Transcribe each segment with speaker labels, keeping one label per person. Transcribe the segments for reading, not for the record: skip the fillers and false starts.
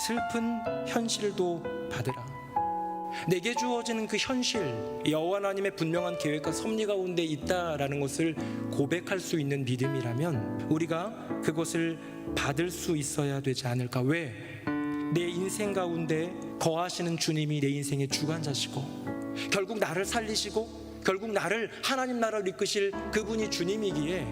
Speaker 1: 슬픈 현실도 받으라. 내게 주어지는 그 현실, 여호와 하나님의 분명한 계획과 섭리 가운데 있다라는 것을 고백할 수 있는 믿음이라면 우리가 그것을 받을 수 있어야 되지 않을까. 왜? 내 인생 가운데 거하시는 주님이 내 인생의 주관자시고 결국 나를 살리시고 결국 나를 하나님 나라로 이끄실 그분이 주님이기에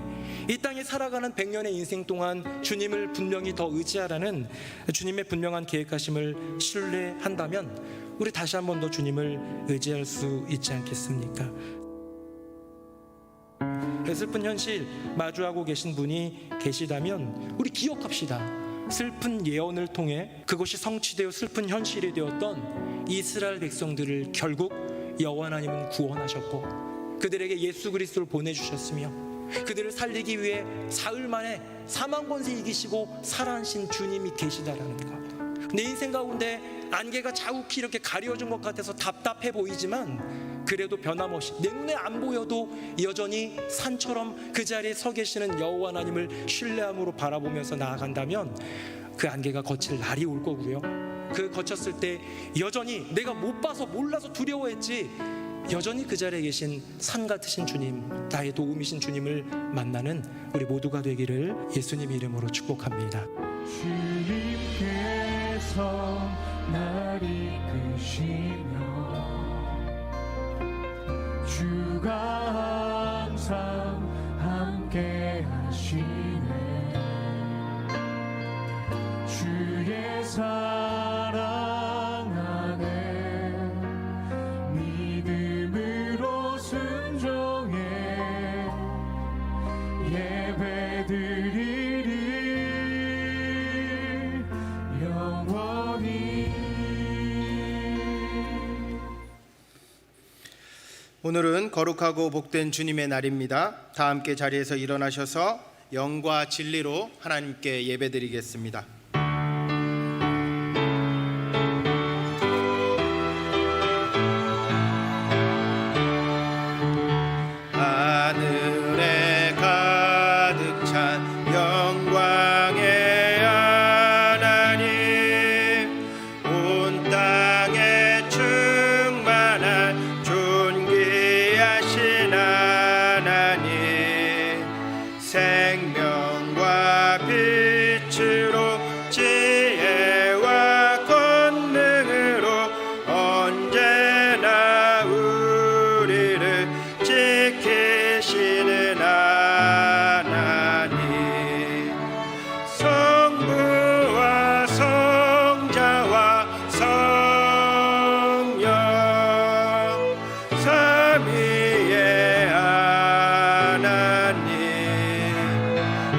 Speaker 1: 이 땅에 살아가는 100년의 인생 동안 주님을 분명히 더 의지하라는 주님의 분명한 계획하심을 신뢰한다면 우리 다시 한 번 더 주님을 의지할 수 있지 않겠습니까? 슬픈 현실 마주하고 계신 분이 계시다면 우리 기억합시다. 슬픈 예언을 통해 그것이 성취되어 슬픈 현실이 되었던 이스라엘 백성들을 결국 여호와 하나님은 구원하셨고 그들에게 예수 그리스도를 보내주셨으며 그들을 살리기 위해 사흘 만에 사망 권세 이기시고 살아나신 주님이 계시다라는 것. 내 인생 가운데 안개가 자욱히 이렇게 가려진 것 같아서 답답해 보이지만 그래도 변함없이 내 눈에 안 보여도 여전히 산처럼 그 자리에 서 계시는 여호와 하나님을 신뢰함으로 바라보면서 나아간다면 그 안개가 거칠 날이 올 거고요. 그 거쳤을 때 여전히 내가 못 봐서 몰라서 두려워했지 여전히 그 자리에 계신 산 같으신 주님, 나의 도움이신 주님을 만나는 우리 모두가 되기를 예수님 이름으로 축복합니다.
Speaker 2: 주님께서 날 이끄시며 주가 항상 함께 하시네. 주의 사랑 안에 믿음으로 순종해 예배드리리 영원히.
Speaker 3: 오늘은 거룩하고 복된 주님의 날입니다. 다 함께 자리에서 일어나셔서 영과 진리로 하나님께 예배드리겠습니다. 하늘에 가득 찬 영광의 하나님, 온 땅에 충만한 존귀하신 하나님, 생명과 빛으로 지혜와 권능으로 언제나 우리를 지키시는 하나님, 성부와 성자와 성령 삼위의 하나님,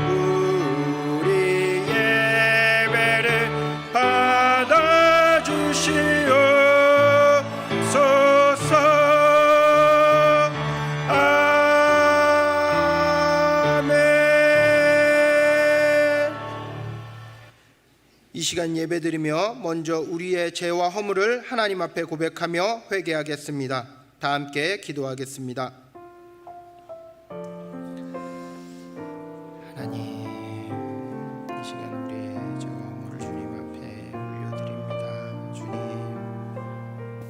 Speaker 3: 우리 예배를 받아주시옵소서. 이 시간 예배드리며 먼저 우리의 죄와 허물을 하나님 앞에 고백하며 회개하겠습니다. 다 함께 기도하겠습니다. 하나님, 이 시간 우리의 죄와 허물을 주님 앞에 올려드립니다. 주님,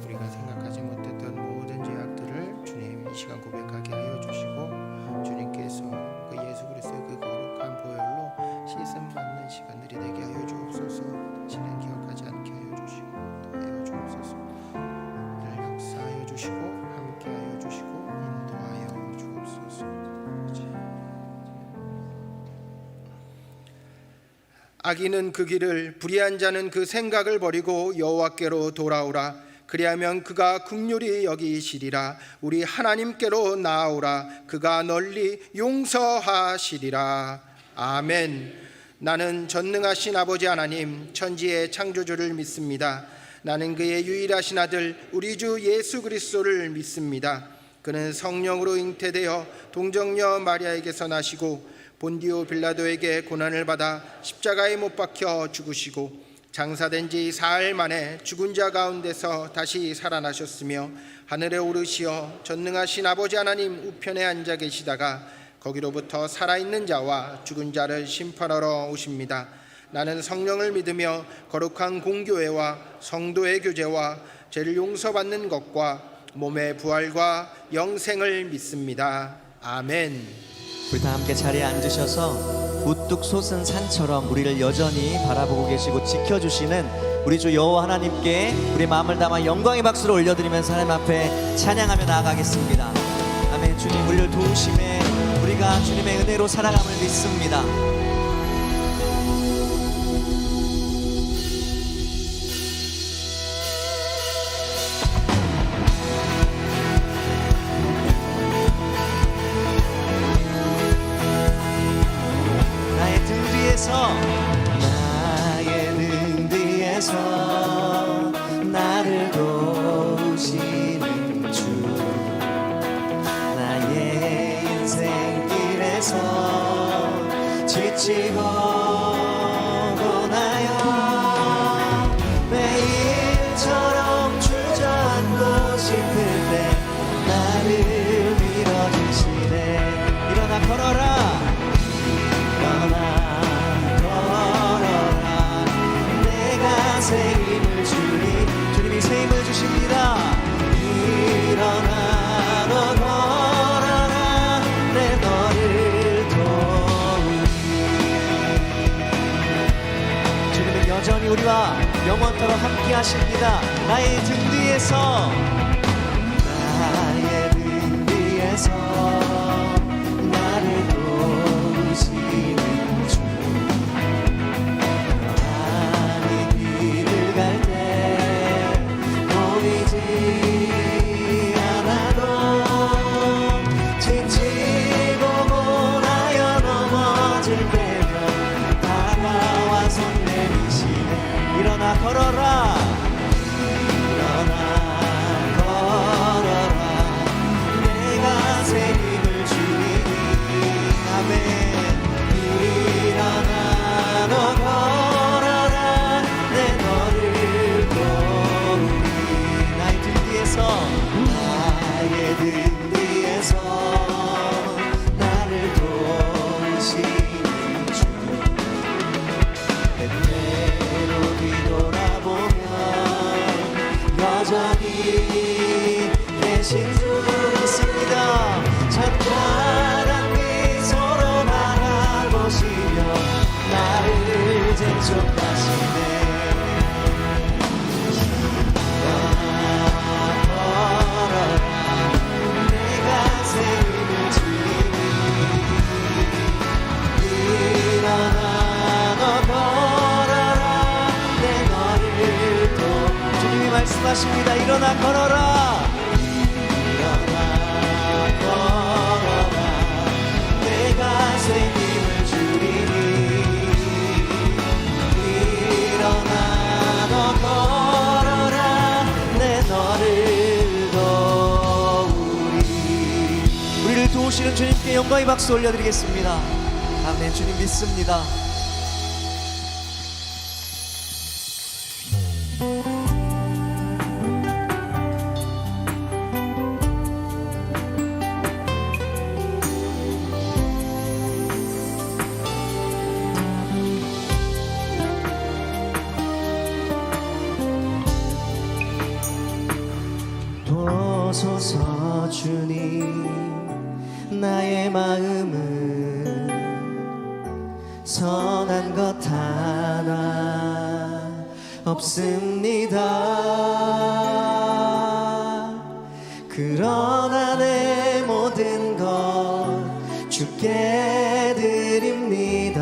Speaker 3: 우리가 생각하지 못했던 모든 죄악들을 주님 이 시간 고백하게 하여 주시고 주님께서 그 예수 그리스도의 그 거룩한 보혈로 씻음 받는 시간들이 되게 하여 주옵소서. 신은 기억하지 않게 하여 주시고 인도하여 주옵소서. 늘 역사하여 주시고 함께하여 주시고 인도하여 주옵소서. 악인은 그 길을, 불의한 자는 그 생각을 버리고 여호와께로 돌아오라. 그리하면 그가 긍휼히 여기시리라. 우리 하나님께로 나아오라. 그가 널리 용서하시리라. 아멘. 나는 전능하신 아버지 하나님, 천지의 창조주를 믿습니다. 나는 그의 유일하신 아들 우리 주 예수 그리스도를 믿습니다. 그는 성령으로 잉태되어 동정녀 마리아에게서 나시고 본디오 빌라도에게 고난을 받아 십자가에 못 박혀 죽으시고 장사된 지 사흘 만에 죽은 자 가운데서 다시 살아나셨으며 하늘에 오르시어 전능하신 아버지 하나님 우편에 앉아 계시다가 거기로부터 살아있는 자와 죽은 자를 심판하러 오십니다. 나는 성령을 믿으며 거룩한 공교회와 성도의 교제와 죄를 용서받는 것과 몸의 부활과 영생을 믿습니다. 아멘.
Speaker 4: 우리 다 함께 자리에 앉으셔서 우뚝 솟은 산처럼 우리를 여전히 바라보고 계시고 지켜주시는 우리 주 여호와 하나님께 우리 마음을 담아 영광의 박수를 올려드리면서 하나님 앞에 찬양하며 나아가겠습니다. 아멘. 주님, 우리를 도우심에 우리가 주님의 은혜로 살아감을 믿습니다. 나의 등 뒤에서 나를 도우시는 주, 나의 인생길에서 지치고 고나여 매일처럼 주저앉고 싶을 때 나를 밀어주시네. 일어나 걸어라, 새 힘을 주니 주님이 새 힘을 주십니다. 일어나 너 걸어라, 내 너를 도우리. 주님은 여전히 우리와 영원토록 함께 하십니다. 나의 등 뒤에서 나를 도우시는 주, 걸어라, 일어나 걸어라, 내가 새 힘을 주니. 아멘. 일어나 너 걸어라, 내 너를 도우리. 나의 등 뒤에서 나를 도우시는 주, 때때로 뒤돌아보면 여전히 계신 주 믿습니다. 찬란한 미소로 바라보시며 나를 재촉하시네. 걸어라, 내가 새 힘을 주니. 일어나 너 걸어라, 내 너를 도. 주님이 말씀하십니다. 일어나 걸어라, 일어나 걸어라, 내가 새 힘을 주리니. 일어나 너 걸어라, 내 너를 도우리. 우리를 도우시는 주님께 영광의 박수 올려드리겠습니다. 아멘. 주님 믿습니다. 도소서 주님, 나의 마음은 선한 것 하나 없습니다. 그러나 내 모든 것 주께 드립니다.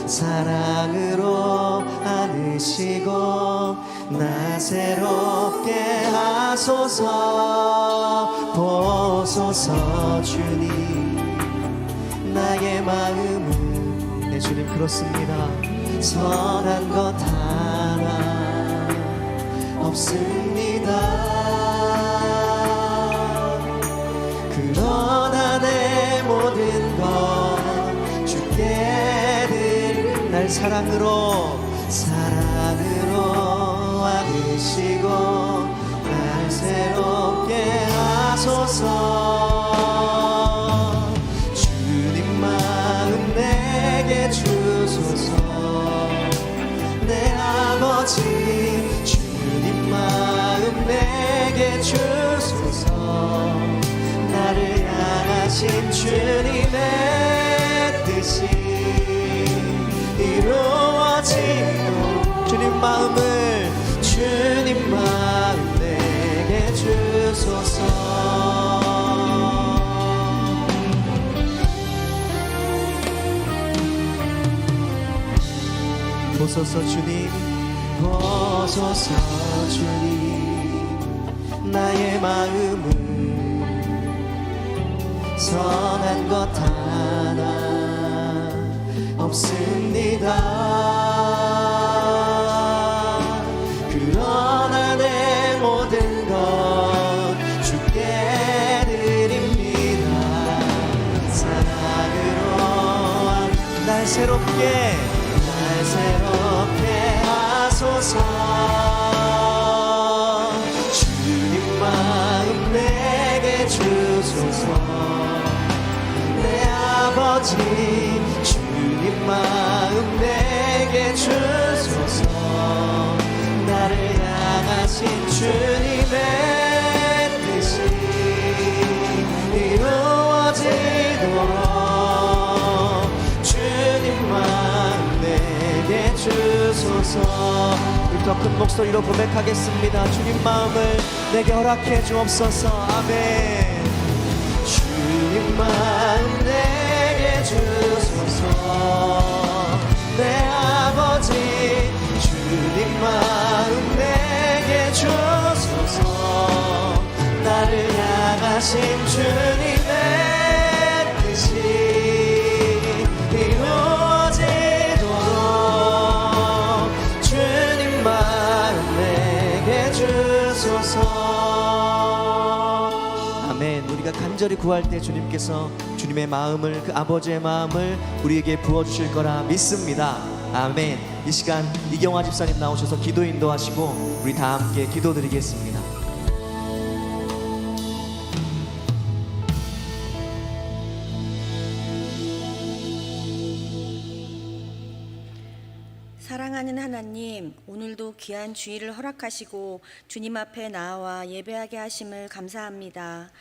Speaker 4: 사랑으로 안으시고 나 새롭게 하소서. 보소서 주님, 나의 마음은, 네 주님 그렇습니다, 선한 것 하나 없습니다. 그러나 내 모든 것 주께 드린 날 사랑으로 안으시고 날 새롭게 하소서. 주님 마음 내게 주소서. 향하신 주님의 뜻이 이루어지도록 주님 마음 내게 주소서. 보소서 주님, 보소서 주님, 나의 마음을 선한 것 하나 없습니다. 그러나 내 모든 것 주께 드립니다. 사랑으로 날 새롭게 하소서. 주님 마음 내게 주소서. 내 아버지 주님 마음 내게 주소서. 나를 향하신 주님의 뜻이 이루어지도록 주님 마음 내게 주소서. 우리 더 큰 목소리로 고백하겠습니다. 주님 마음을 내게 허락해 주옵소서. 아멘. 주님 마음 내게 주소서. 내 아버지 주님 마음 내게 주소서. 나를 향하신 주님의 뜻이 이루어지도록 주님 마음 내게 주소서. 아멘. 우리가 간절히 구할 때 주님께서 주님의 마음을, 그 아버지의 마음을 우리에게 부어주실 거라 믿습니다. 아멘. 이 시간 이경화 집사님 나오셔서 기도 인도하시고 우리 다 함께 기도드리겠습니다.
Speaker 5: 사랑하는 하나님, 오늘도 귀한 주일을 허락하시고 주님 앞에 나와 예배하게 하심을 감사합니다.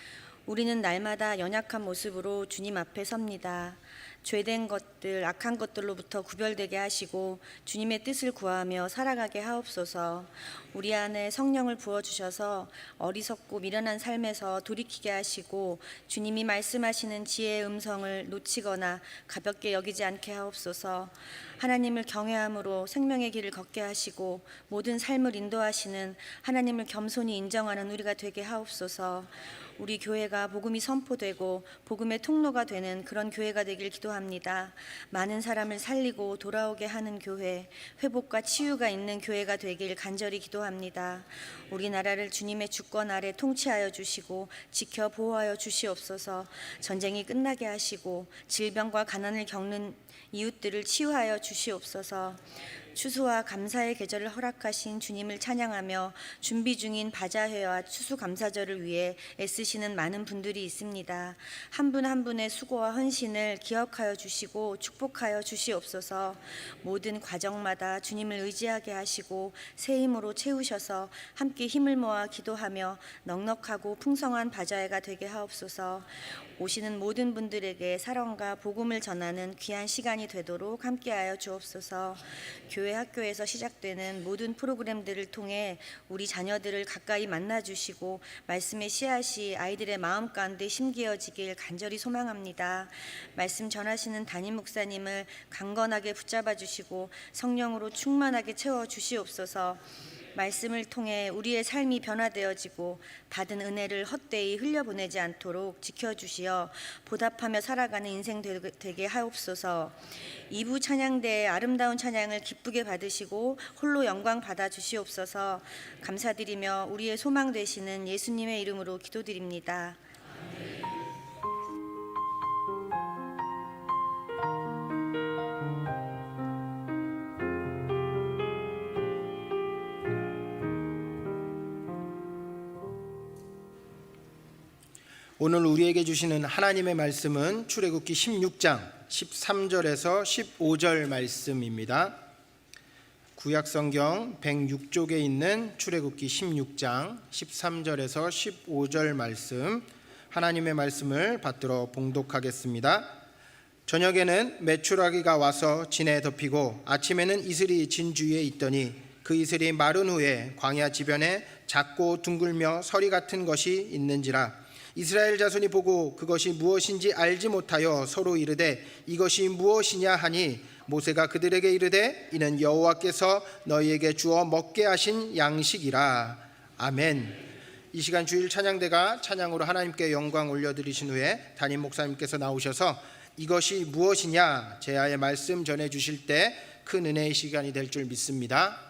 Speaker 5: 우리는 날마다 연약한 모습으로 주님 앞에 섭니다. 죄된 것들, 악한 것들로부터 구별되게 하시고 주님의 뜻을 구하며 살아가게 하옵소서. 우리 안에 성령을 부어주셔서 어리석고 미련한 삶에서 돌이키게 하시고 주님이 말씀하시는 지혜의 음성을 놓치거나 가볍게 여기지 않게 하옵소서. 하나님을 경외함으로 생명의 길을 걷게 하시고 모든 삶을 인도하시는 하나님을 겸손히 인정하는 우리가 되게 하옵소서. 우리 교회가 복음이 선포되고 복음의 통로가 되는 그런 교회가 되길 기도합니다. 많은 사람을 살리고 돌아오게 하는 교회, 회복과 치유가 있는 교회가 되길 간절히 기도합니다. 우리나라를 주님의 주권 아래 통치하여 주시고 지켜 보호하여 주시옵소서. 전쟁이 끝나게 하시고 질병과 가난을 겪는 이웃들을 치유하여 주시옵소서. 추수와 감사의 계절을 허락하신 주님을 찬양하며 준비 중인 바자회와 추수감사절을 위해 애쓰시는 많은 분들이 있습니다. 한 분 한 분의 수고와 헌신을 기억하여 주시고 축복하여 주시옵소서. 모든 과정마다 주님을 의지하게 하시고 새 힘으로 채우셔서 함께 힘을 모아 기도하며 넉넉하고 풍성한 바자회가 되게 하옵소서. 오시는 모든 분들에게 사랑과 복음을 전하는 귀한 시간이 되도록 함께하여 주옵소서. 교회 학교에서 시작되는 모든 프로그램들을 통해 우리 자녀들을 가까이 만나주시고 말씀의 씨앗이 아이들의 마음 가운데 심기어지길 간절히 소망합니다. 말씀 전하시는 담임 목사님을 강건하게 붙잡아 주시고 성령으로 충만하게 채워 주시옵소서. 말씀을 통해 우리의 삶이 변화되어지고 받은 은혜를 헛되이 흘려보내지 않도록 지켜주시어 보답하며 살아가는 인생 되게 하옵소서. 2부 찬양대의 아름다운 찬양을 기쁘게 받으시고 홀로 영광 받아 주시옵소서. 감사드리며 우리의 소망 되시는 예수님의 이름으로 기도드립니다.
Speaker 3: 오늘 우리에게 주시는 하나님의 말씀은 출애굽기 16장 13절에서 15절 말씀입니다. 구약성경 106쪽에 있는 출애굽기 16장 13절에서 15절 말씀 하나님의 말씀을 받들어 봉독하겠습니다. 저녁에는 메추라기가 와서 진에 덮이고 아침에는 이슬이 진 주위에 있더니 그 이슬이 마른 후에 광야 지변에 작고 둥글며 서리 같은 것이 있는지라. 이스라엘 자손이 보고 그것이 무엇인지 알지 못하여 서로 이르되 이것이 무엇이냐 하니 모세가 그들에게 이르되 이는 여호와께서 너희에게 주어 먹게 하신 양식이라. 아멘. 이 시간 주일 찬양대가 찬양으로 하나님께 영광 올려드리신 후에 담임 목사님께서 나오셔서 이것이 무엇이냐 제아의 말씀 전해주실 때 큰 은혜의 시간이 될 줄 믿습니다.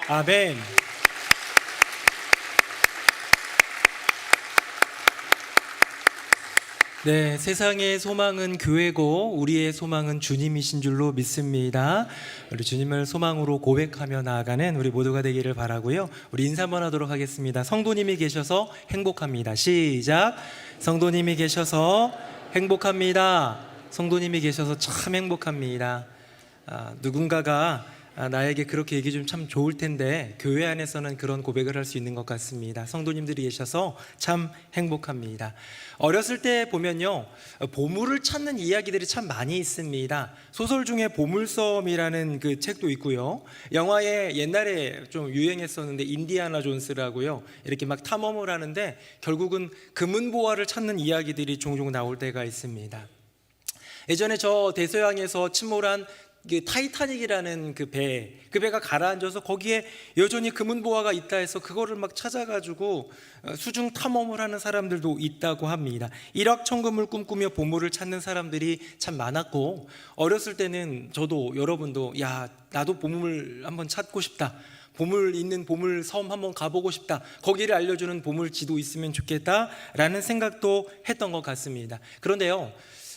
Speaker 1: 아멘. 네, 세상의 소망은 교회고 우리의 소망은 주님이신 줄로 믿습니다. 우리 주님을 소망으로 고백하며 나아가는 우리 모두가 되기를 바라고요. 우리 인사 한번 하도록 하겠습니다. 성도님이 계셔서 행복합니다. 시작. 성도님이 계셔서 행복합니다. 성도님이 계셔서 참 행복합니다. 누군가가 나에게 그렇게 얘기 좀 참 좋을 텐데 교회 안에서는 그런 고백을 할 수 있는 것 같습니다. 성도님들이 계셔서 참 행복합니다. 어렸을 때 보면요, 보물을 찾는 이야기들이 참 많이 있습니다. 소설 중에 보물섬이라는 그 책도 있고요. 영화에 옛날에 좀 유행했었는데 인디아나 존스라고요. 이렇게 막 탐험을 하는데 결국은 금은보화를 찾는 이야기들이 종종 나올 때가 있습니다. 예전에 저 대서양에서 침몰한 그 타이타닉이라는 그 배가 가라앉아서 거기에 여전히 금은보화가 있다 해서 그거를 막 찾아가지고 수중 탐험을 하는 사람들도 있다고 합니다. 일확천금을 꿈꾸며 보물을 찾는 사람들이 참 많았고, 어렸을 때는 저도 여러분도 야 나도 보물 한번 찾고 싶다, 보물 있는 보물섬 한번 가보고 싶다, 거기를 알려주는 보물지도 있으면 좋겠다라는 생각도 했던 것 같습니다. 그런데요,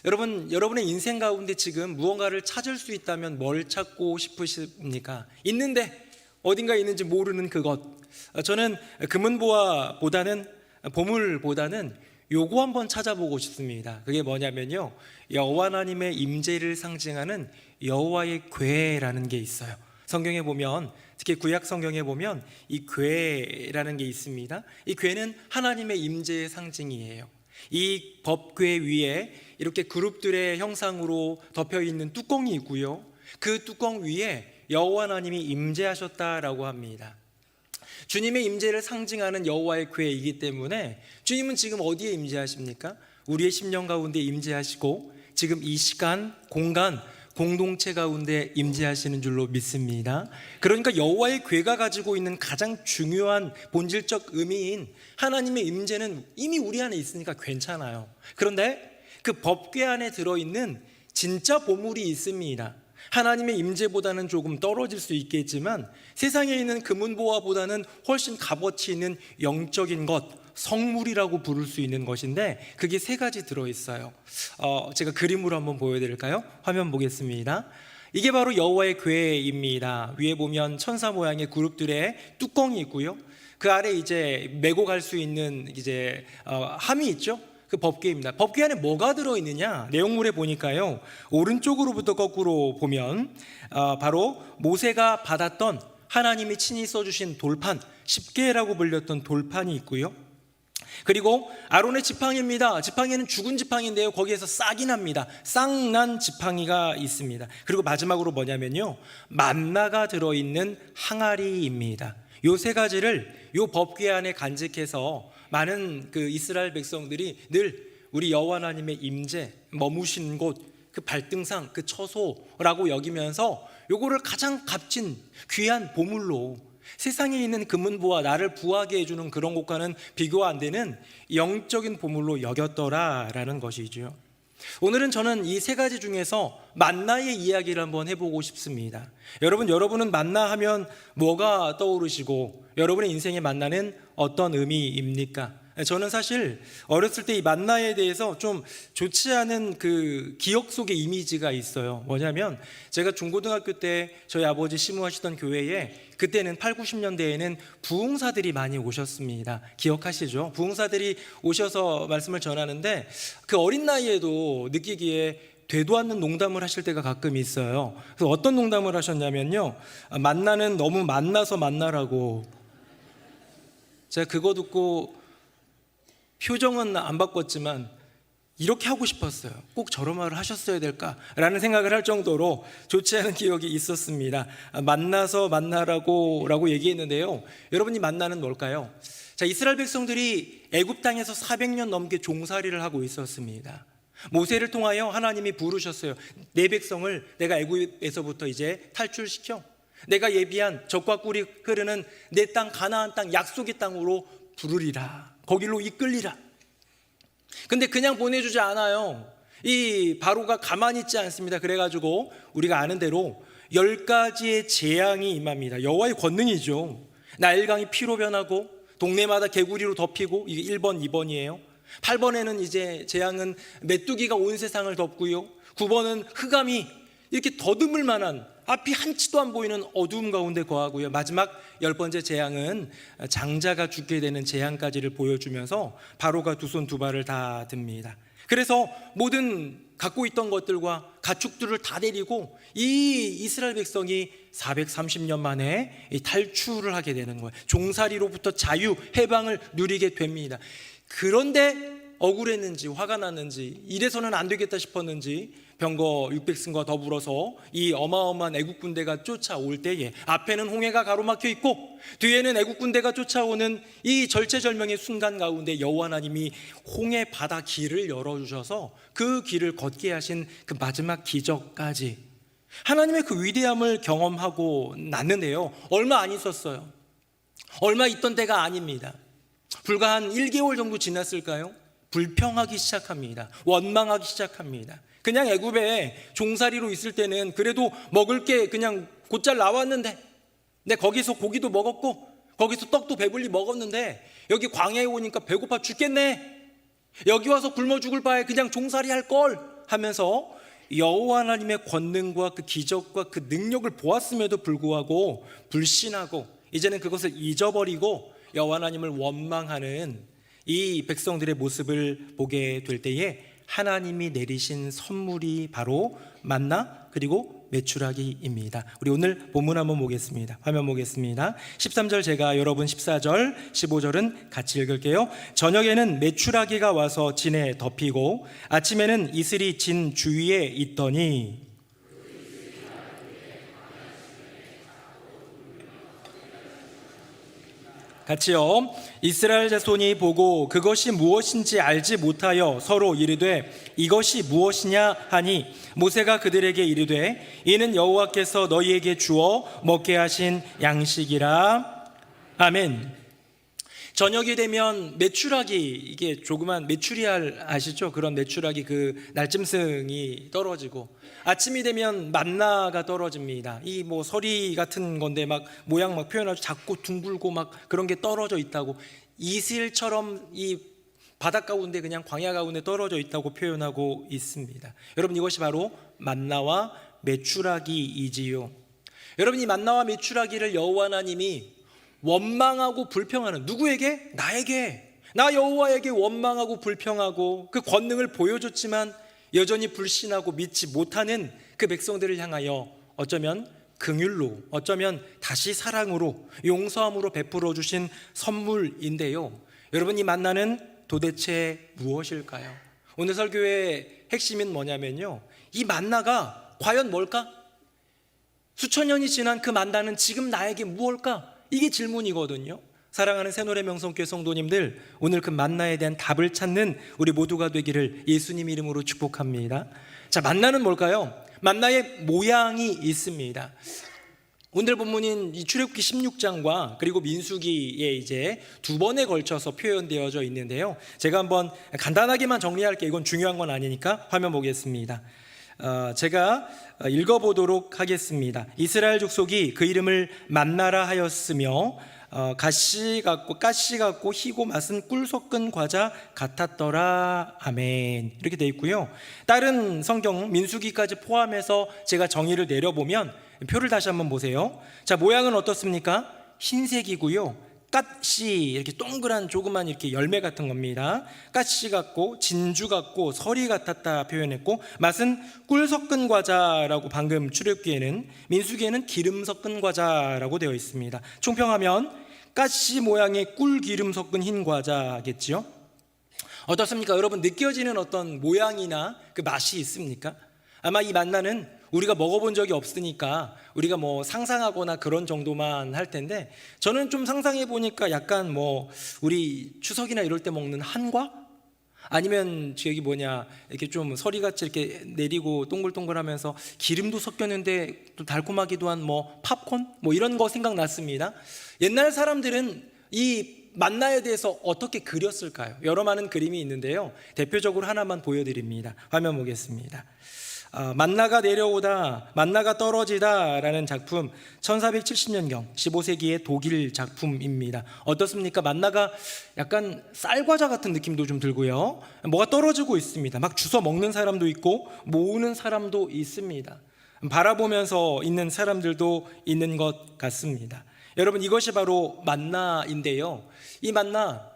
Speaker 1: 여러분의 인생 가운데 지금 무언가를 찾을 수 있다면 뭘 찾고 싶으십니까? 있는데 어딘가에 있는지 모르는 그것. 저는 금은보화보다는, 보물보다는 요거 한번 찾아보고 싶습니다. 그게 뭐냐면요, 여호와 하나님의 임재를 상징하는 여호와의 궤라는 게 있어요. 성경에 보면, 특히 구약 성경에 보면 이 궤라는 게 있습니다. 이 궤는 하나님의 임재의 상징이에요. 이 법궤 위에 이렇게 그룹들의 형상으로 덮여 있는 뚜껑이 있고요, 그 뚜껑 위에 여호와 하나님이 임재하셨다라고 합니다. 주님의 임재를 상징하는 여호와의 궤이기 때문에 주님은 지금 어디에 임재하십니까? 우리의 심령 가운데 임재하시고 지금 이 시간, 공간, 공동체 가운데 임재하시는 줄로 믿습니다. 그러니까 여호와의 궤가 가지고 있는 가장 중요한 본질적 의미인 하나님의 임재는 이미 우리 안에 있으니까 괜찮아요. 그런데 그 법궤 안에 들어있는 진짜 보물이 있습니다. 하나님의 임재보다는 조금 떨어질 수 있겠지만 세상에 있는 금은보화보다는 훨씬 값어치 있는 영적인 것, 성물이라고 부를 수 있는 것인데 그게 세 가지 들어있어요. 제가 그림으로 한번 보여드릴까요? 화면 보겠습니다. 이게 바로 여호와의 궤입니다. 위에 보면 천사 모양의 그룹들의 뚜껑이 있고요, 그 아래 이제 메고 갈 수 있는 이제 함이 있죠. 그 법궤입니다. 법궤 안에 뭐가 들어있느냐? 내용물에 보니까요, 오른쪽으로부터 거꾸로 보면 바로 모세가 받았던 하나님이 친히 써주신 돌판, 십계라고 불렸던 돌판이 있고요, 그리고 아론의 지팡이입니다. 지팡이는 죽은 지팡이인데요, 거기에서 싹이 납니다. 싹난 지팡이가 있습니다. 그리고 마지막으로 뭐냐면요, 만나가 들어있는 항아리입니다. 요 세 가지를 요 법궤 안에 간직해서 많은 그 이스라엘 백성들이 늘 우리 여호와 하나님의 임재, 머무신 곳, 그 발등상, 그 처소라고 여기면서 요거를 가장 값진 귀한 보물로, 세상에 있는 금은보화, 나를 부하게 해주는 그런 것과는 비교가 안 되는 영적인 보물로 여겼더라라는 것이죠. 오늘은 저는 이 세 가지 중에서 만나의 이야기를 한번 해보고 싶습니다. 여러분은 만나 하면 뭐가 떠오르시고 여러분의 인생의 만나는 어떤 의미입니까? 저는 사실 어렸을 때 이 만나에 대해서 좀 좋지 않은 그 기억 속의 이미지가 있어요. 뭐냐면 제가 중고등학교 때 저희 아버지 시무하시던 교회에 그때는 8, 90년대에는 부흥사들이 많이 오셨습니다. 기억하시죠? 부흥사들이 오셔서 말씀을 전하는데 그 어린 나이에도 느끼기에 되도 않는 농담을 하실 때가 가끔 있어요. 그래서 어떤 농담을 하셨냐면요, 만나는 너무 만나서 만나라고. 제가 그거 듣고 표정은 안 바꿨지만 이렇게 하고 싶었어요. 꼭 저런 말을 하셨어야 될까라는 생각을 할 정도로 좋지 않은 기억이 있었습니다. 만나서 만나라고 얘기했는데요, 여러분이 만나는 뭘까요? 자, 이스라엘 백성들이 애굽 땅에서 400년 넘게 종살이를 하고 있었습니다. 모세를 통하여 하나님이 부르셨어요. 내 백성을 내가 애굽에서부터 이제 탈출시켜 내가 예비한 젖과 꿀이 흐르는 내 땅 가나안 땅, 약속의 땅으로 부르리라, 거기로 이끌리라. 근데 그냥 보내주지 않아요. 이 바로가 가만히 있지 않습니다. 그래가지고 우리가 아는 대로 10가지의 재앙이 임합니다. 여호와의 권능이죠. 나일강이 피로 변하고 동네마다 개구리로 덮이고, 이게 1번, 2번이에요. 8번에는 이제 재앙은 메뚜기가 온 세상을 덮고요, 9번은 흑암이 이렇게 더듬을 만한 앞이 한치도 안 보이는 어두움 가운데 거하고요, 마지막 10번째 재앙은 장자가 죽게 되는 재앙까지를 보여주면서 바로가 두 손 두 발을 다 듭니다. 그래서 모든 갖고 있던 것들과 가축들을 다 데리고 이 이스라엘 백성이 430년 만에 이 탈출을 하게 되는 거예요. 종살이로부터 자유, 해방을 누리게 됩니다. 그런데 억울했는지 화가 났는지 이래서는 안 되겠다 싶었는지 병거 600승과 더불어서 이 어마어마한 애국 군대가 쫓아올 때에 앞에는 홍해가 가로막혀 있고 뒤에는 애국 군대가 쫓아오는 이 절체절명의 순간 가운데 여호와 하나님이 홍해 바다 길을 열어주셔서 그 길을 걷게 하신 그 마지막 기적까지 하나님의 그 위대함을 경험하고 났는데요, 얼마 안 있었어요. 얼마 있던 때가 아닙니다. 불과 한 1개월 정도 지났을까요? 불평하기 시작합니다. 원망하기 시작합니다. 그냥 애굽에 종살이로 있을 때는 그래도 먹을 게 그냥 곧잘 나왔는데, 근데 거기서 고기도 먹었고 거기서 떡도 배불리 먹었는데 여기 광야에 오니까 배고파 죽겠네, 여기 와서 굶어 죽을 바에 그냥 종살이 할 걸 하면서 여호와 하나님의 권능과 그 기적과 그 능력을 보았음에도 불구하고 불신하고 이제는 그것을 잊어버리고 여호와 하나님을 원망하는 이 백성들의 모습을 보게 될 때에 하나님이 내리신 선물이 바로 만나 그리고 메추라기입니다. 우리 오늘 본문 한번 보겠습니다. 화면 보겠습니다. 13절 제가 여러분 14절 15절은 같이 읽을게요. 저녁에는 메추라기가 와서 진에 덮이고 아침에는 이슬이 진 주위에 있더니 같이요. 이스라엘 자손이 보고 그것이 무엇인지 알지 못하여 서로 이르되 이것이 무엇이냐 하니 모세가 그들에게 이르되 이는 여호와께서 너희에게 주어 먹게 하신 양식이라. 아멘. 저녁이 되면 메추라기, 이게 조그만 메추리알 아시죠? 그런 메추라기 그 날짐승이 떨어지고 아침이 되면 만나가 떨어집니다. 이 뭐 서리 같은 건데 막 모양 막 표현하죠. 작고 둥글고 막 그런 게 떨어져 있다고, 이슬처럼 이 바닷 가운데 그냥 광야 가운데 떨어져 있다고 표현하고 있습니다. 여러분, 이것이 바로 만나와 메추라기이지요. 여러분, 이 만나와 메추라기를 여호와 하나님이 원망하고 불평하는, 누구에게? 나에게, 나 여호와에게 원망하고 불평하고 그 권능을 보여줬지만 여전히 불신하고 믿지 못하는 그 백성들을 향하여 어쩌면 긍휼로, 어쩌면 다시 사랑으로, 용서함으로 베풀어 주신 선물인데요. 여러분, 이 만나는 도대체 무엇일까요? 오늘 설교의 핵심은 뭐냐면요, 이 만나가 과연 뭘까? 수천 년이 지난 그 만나는 지금 나에게 무엇일까? 이게 질문이거든요. 사랑하는 새노래 명성교회 성도님들, 오늘 그 만나에 대한 답을 찾는 우리 모두가 되기를 예수님 이름으로 축복합니다. 자, 만나는 뭘까요? 만나의 모양이 있습니다. 오늘 본문인 이 출애굽기 16장과 그리고 민수기에 이제 두 번에 걸쳐서 표현되어져 있는데요. 제가 한번 간단하게만 정리할게요. 이건 중요한 건 아니니까 화면 보겠습니다. 제가 읽어보도록 하겠습니다. 이스라엘 족속이 그 이름을 만나라 하였으며 가시 같고 희고 맛은 꿀 섞은 과자 같았더라. 아멘. 이렇게 되어 있고요. 다른 성경 민수기까지 포함해서 제가 정의를 내려보면, 표를 다시 한번 보세요. 자, 모양은 어떻습니까? 흰색이고요. 까시, 이렇게 동그란 조그만 이렇게 열매 같은 겁니다. 까시 같고 진주 같고 서리 같았다 표현했고, 맛은 꿀 섞은 과자라고 방금 출애굽기에는, 민수기에는 기름 섞은 과자라고 되어 있습니다. 총평하면 까시 모양의 꿀 기름 섞은 흰 과자겠지요. 어떻습니까? 여러분, 느껴지는 어떤 모양이나 그 맛이 있습니까? 아마 이 만나는 우리가 먹어본 적이 없으니까 우리가 뭐 상상하거나 그런 정도만 할 텐데, 저는 좀 상상해 보니까 약간 뭐 우리 추석이나 이럴 때 먹는 한과, 아니면 저기 이렇게 좀 서리같이 이렇게 내리고 동글동글하면서 기름도 섞였는데 또 달콤하기도 한 뭐 팝콘 뭐 이런 거 생각났습니다. 옛날 사람들은 이 만나에 대해서 어떻게 그렸을까요? 여러 많은 그림이 있는데요, 대표적으로 하나만 보여드립니다. 화면 보겠습니다. 만나가 내려오다, 만나가 떨어지다 라는 작품, 1470년경 15세기의 독일 작품입니다. 어떻습니까? 만나가 약간 쌀과자 같은 느낌도 좀 들고요, 뭐가 떨어지고 있습니다. 막 주워 먹는 사람도 있고 모으는 사람도 있습니다. 바라보면서 있는 사람들도 있는 것 같습니다. 여러분, 이것이 바로 만나인데요, 이 만나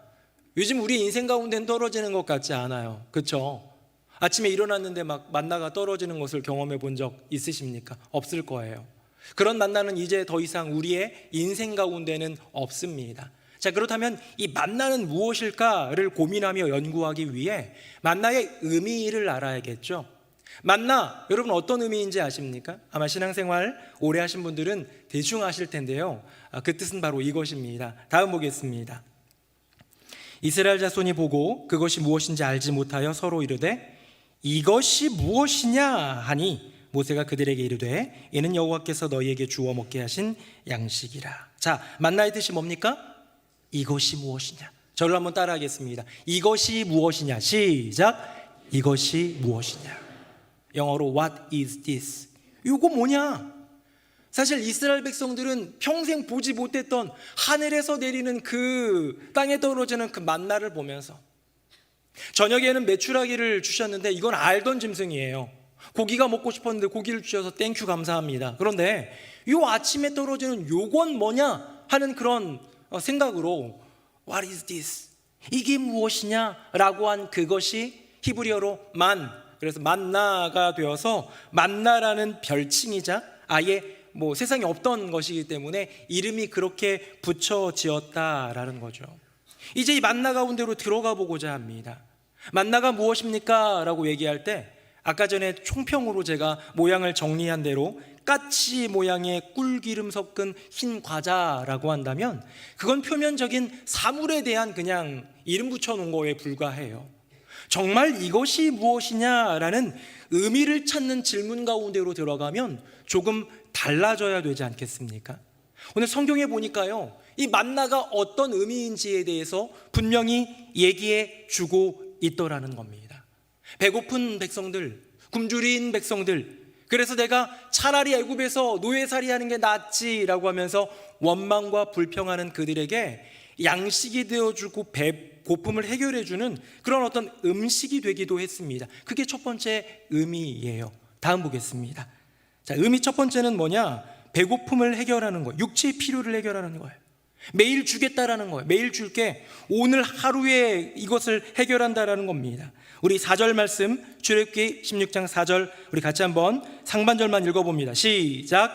Speaker 1: 요즘 우리 인생 가운데는 떨어지는 것 같지 않아요. 그렇죠? 아침에 일어났는데 막 만나가 떨어지는 것을 경험해 본 적 있으십니까? 없을 거예요. 그런 만나는 이제 더 이상 우리의 인생 가운데는 없습니다. 자, 그렇다면 이 만나는 무엇일까를 고민하며 연구하기 위해 만나의 의미를 알아야겠죠. 만나, 여러분 어떤 의미인지 아십니까? 아마 신앙생활 오래 하신 분들은 대충 아실 텐데요. 그 뜻은 바로 이것입니다. 다음 보겠습니다. 이스라엘 자손이 보고 그것이 무엇인지 알지 못하여 서로 이르되 이것이 무엇이냐 하니 모세가 그들에게 이르되 이는 여호와께서 너희에게 주워 먹게 하신 양식이라. 자, 만나의 뜻이 뭡니까? 이것이 무엇이냐. 저를 한번 따라하겠습니다. 이것이 무엇이냐. 시작. 이것이 무엇이냐. 영어로 What is this? 이거 뭐냐? 사실 이스라엘 백성들은 평생 보지 못했던 하늘에서 내리는 그 땅에 떨어지는 그 만나를 보면서 저녁에는 메추라기를 주셨는데 이건 알던 짐승이에요. 고기가 먹고 싶었는데 고기를 주셔서 땡큐 감사합니다. 그런데 이 아침에 떨어지는 요건 뭐냐 하는 그런 생각으로 What is this? 이게 무엇이냐? 라고 한 그것이 히브리어로 그래서 만나가 되어서 만나라는 별칭이자 아예 세상에 없던 것이기 때문에 이름이 그렇게 붙여지었다라는 거죠. 이제 이 만나 가운데로 들어가 보고자 합니다. 만나가 무엇입니까? 라고 얘기할 때 아까 전에 총평으로 제가 모양을 정리한 대로 까치 모양의 꿀기름 섞은 흰 과자라고 한다면 그건 표면적인 사물에 대한 그냥 이름 붙여놓은 거에 불과해요. 정말 이것이 무엇이냐라는 의미를 찾는 질문 가운데로 들어가면 조금 달라져야 되지 않겠습니까? 오늘 성경에 보니까요, 이 만나가 어떤 의미인지에 대해서 분명히 얘기해 주고 있더라는 겁니다. 배고픈 백성들, 굶주린 백성들, 그래서 내가 차라리 애굽에서 노예살이하는 게 낫지라고 하면서 원망과 불평하는 그들에게 양식이 되어주고 고품을 해결해주는 그런 어떤 음식이 되기도 했습니다. 그게 첫 번째 의미예요. 다음 보겠습니다. 자, 의미 첫 번째는 뭐냐? 배고픔을 해결하는 거예요. 육체의 필요를 해결하는 거예요. 매일 주겠다라는 거예요. 매일 줄게. 오늘 하루에 이것을 해결한다라는 겁니다. 우리 4절 말씀 출애굽기 16장 4절 우리 같이 한번 상반절만 읽어봅니다. 시작.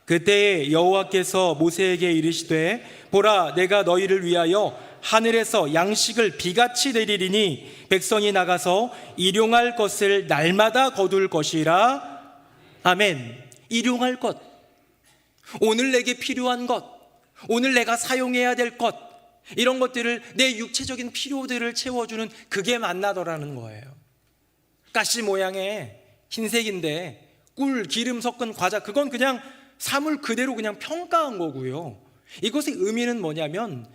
Speaker 1: 그때 여호와께서 모세에게 이르시되 보라 내가 너희를 위하여 하늘에서 양식을 비같이 내리리니 백성이 나가서 일용할 것을 날마다 거둘 것이라. 아멘. 일용할 것, 오늘 내게 필요한 것, 오늘 내가 사용해야 될 것, 이런 것들을 내 육체적인 필요들을 채워주는 그게 만나더라는 거예요. 가시 모양의 흰색인데 꿀, 기름 섞은 과자, 그건 그냥 사물 그대로 그냥 평가한 거고요. 이것의 의미는 뭐냐면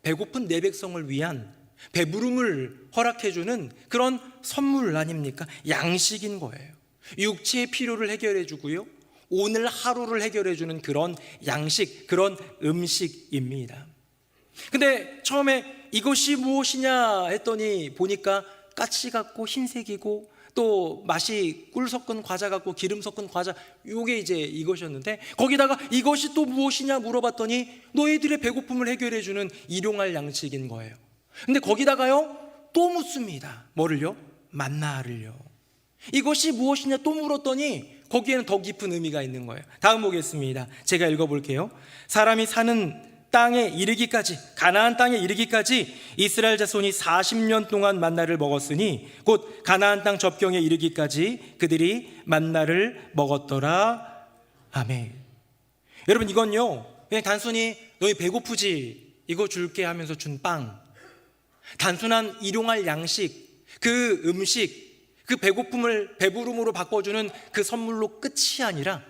Speaker 1: 배고픈 내 백성을 위한 배부름을 허락해주는 그런 선물 아닙니까? 양식인 거예요. 육체의 필요를 해결해 주고요, 오늘 하루를 해결해 주는 그런 양식, 그런 음식입니다. 근데 처음에 이것이 무엇이냐 했더니 보니까 까치 같고 흰색이고 또 맛이 꿀 섞은 과자 같고 기름 섞은 과자, 요게 이제 이것이었는데 거기다가 이것이 또 무엇이냐 물어봤더니 너희들의 배고픔을 해결해 주는 일용할 양식인 거예요. 근데 거기다가요 또 묻습니다. 뭐를요? 만나를요. 이것이 무엇이냐 또 물었더니 거기에는 더 깊은 의미가 있는 거예요. 다음 보겠습니다. 제가 읽어볼게요. 사람이 사는 땅에 이르기까지, 가나안 땅에 이르기까지 이스라엘 자손이 40년 동안 만나를 먹었으니 곧 가나안 땅 접경에 이르기까지 그들이 만나를 먹었더라. 아멘. 여러분, 이건요 그냥 단순히 너희 배고프지 이거 줄게 하면서 준 빵, 단순한 일용할 양식, 그 음식, 그 배고픔을 배부름으로 바꿔주는 그 선물로 끝이 아니라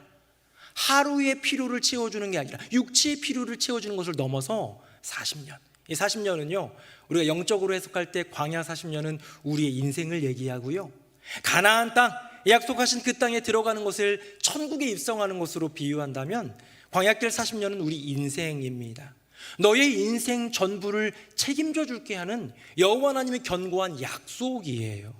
Speaker 1: 하루의 필요를 채워주는 게 아니라 육체의 필요를 채워주는 것을 넘어서 40년. 이 40년은요 우리가 영적으로 해석할 때 광야 40년은 우리의 인생을 얘기하고요, 가나안 땅, 약속하신 그 땅에 들어가는 것을 천국에 입성하는 것으로 비유한다면 광야길 40년은 우리 인생입니다. 너의 인생 전부를 책임져 줄게 하는 여호와 하나님의 견고한 약속이에요.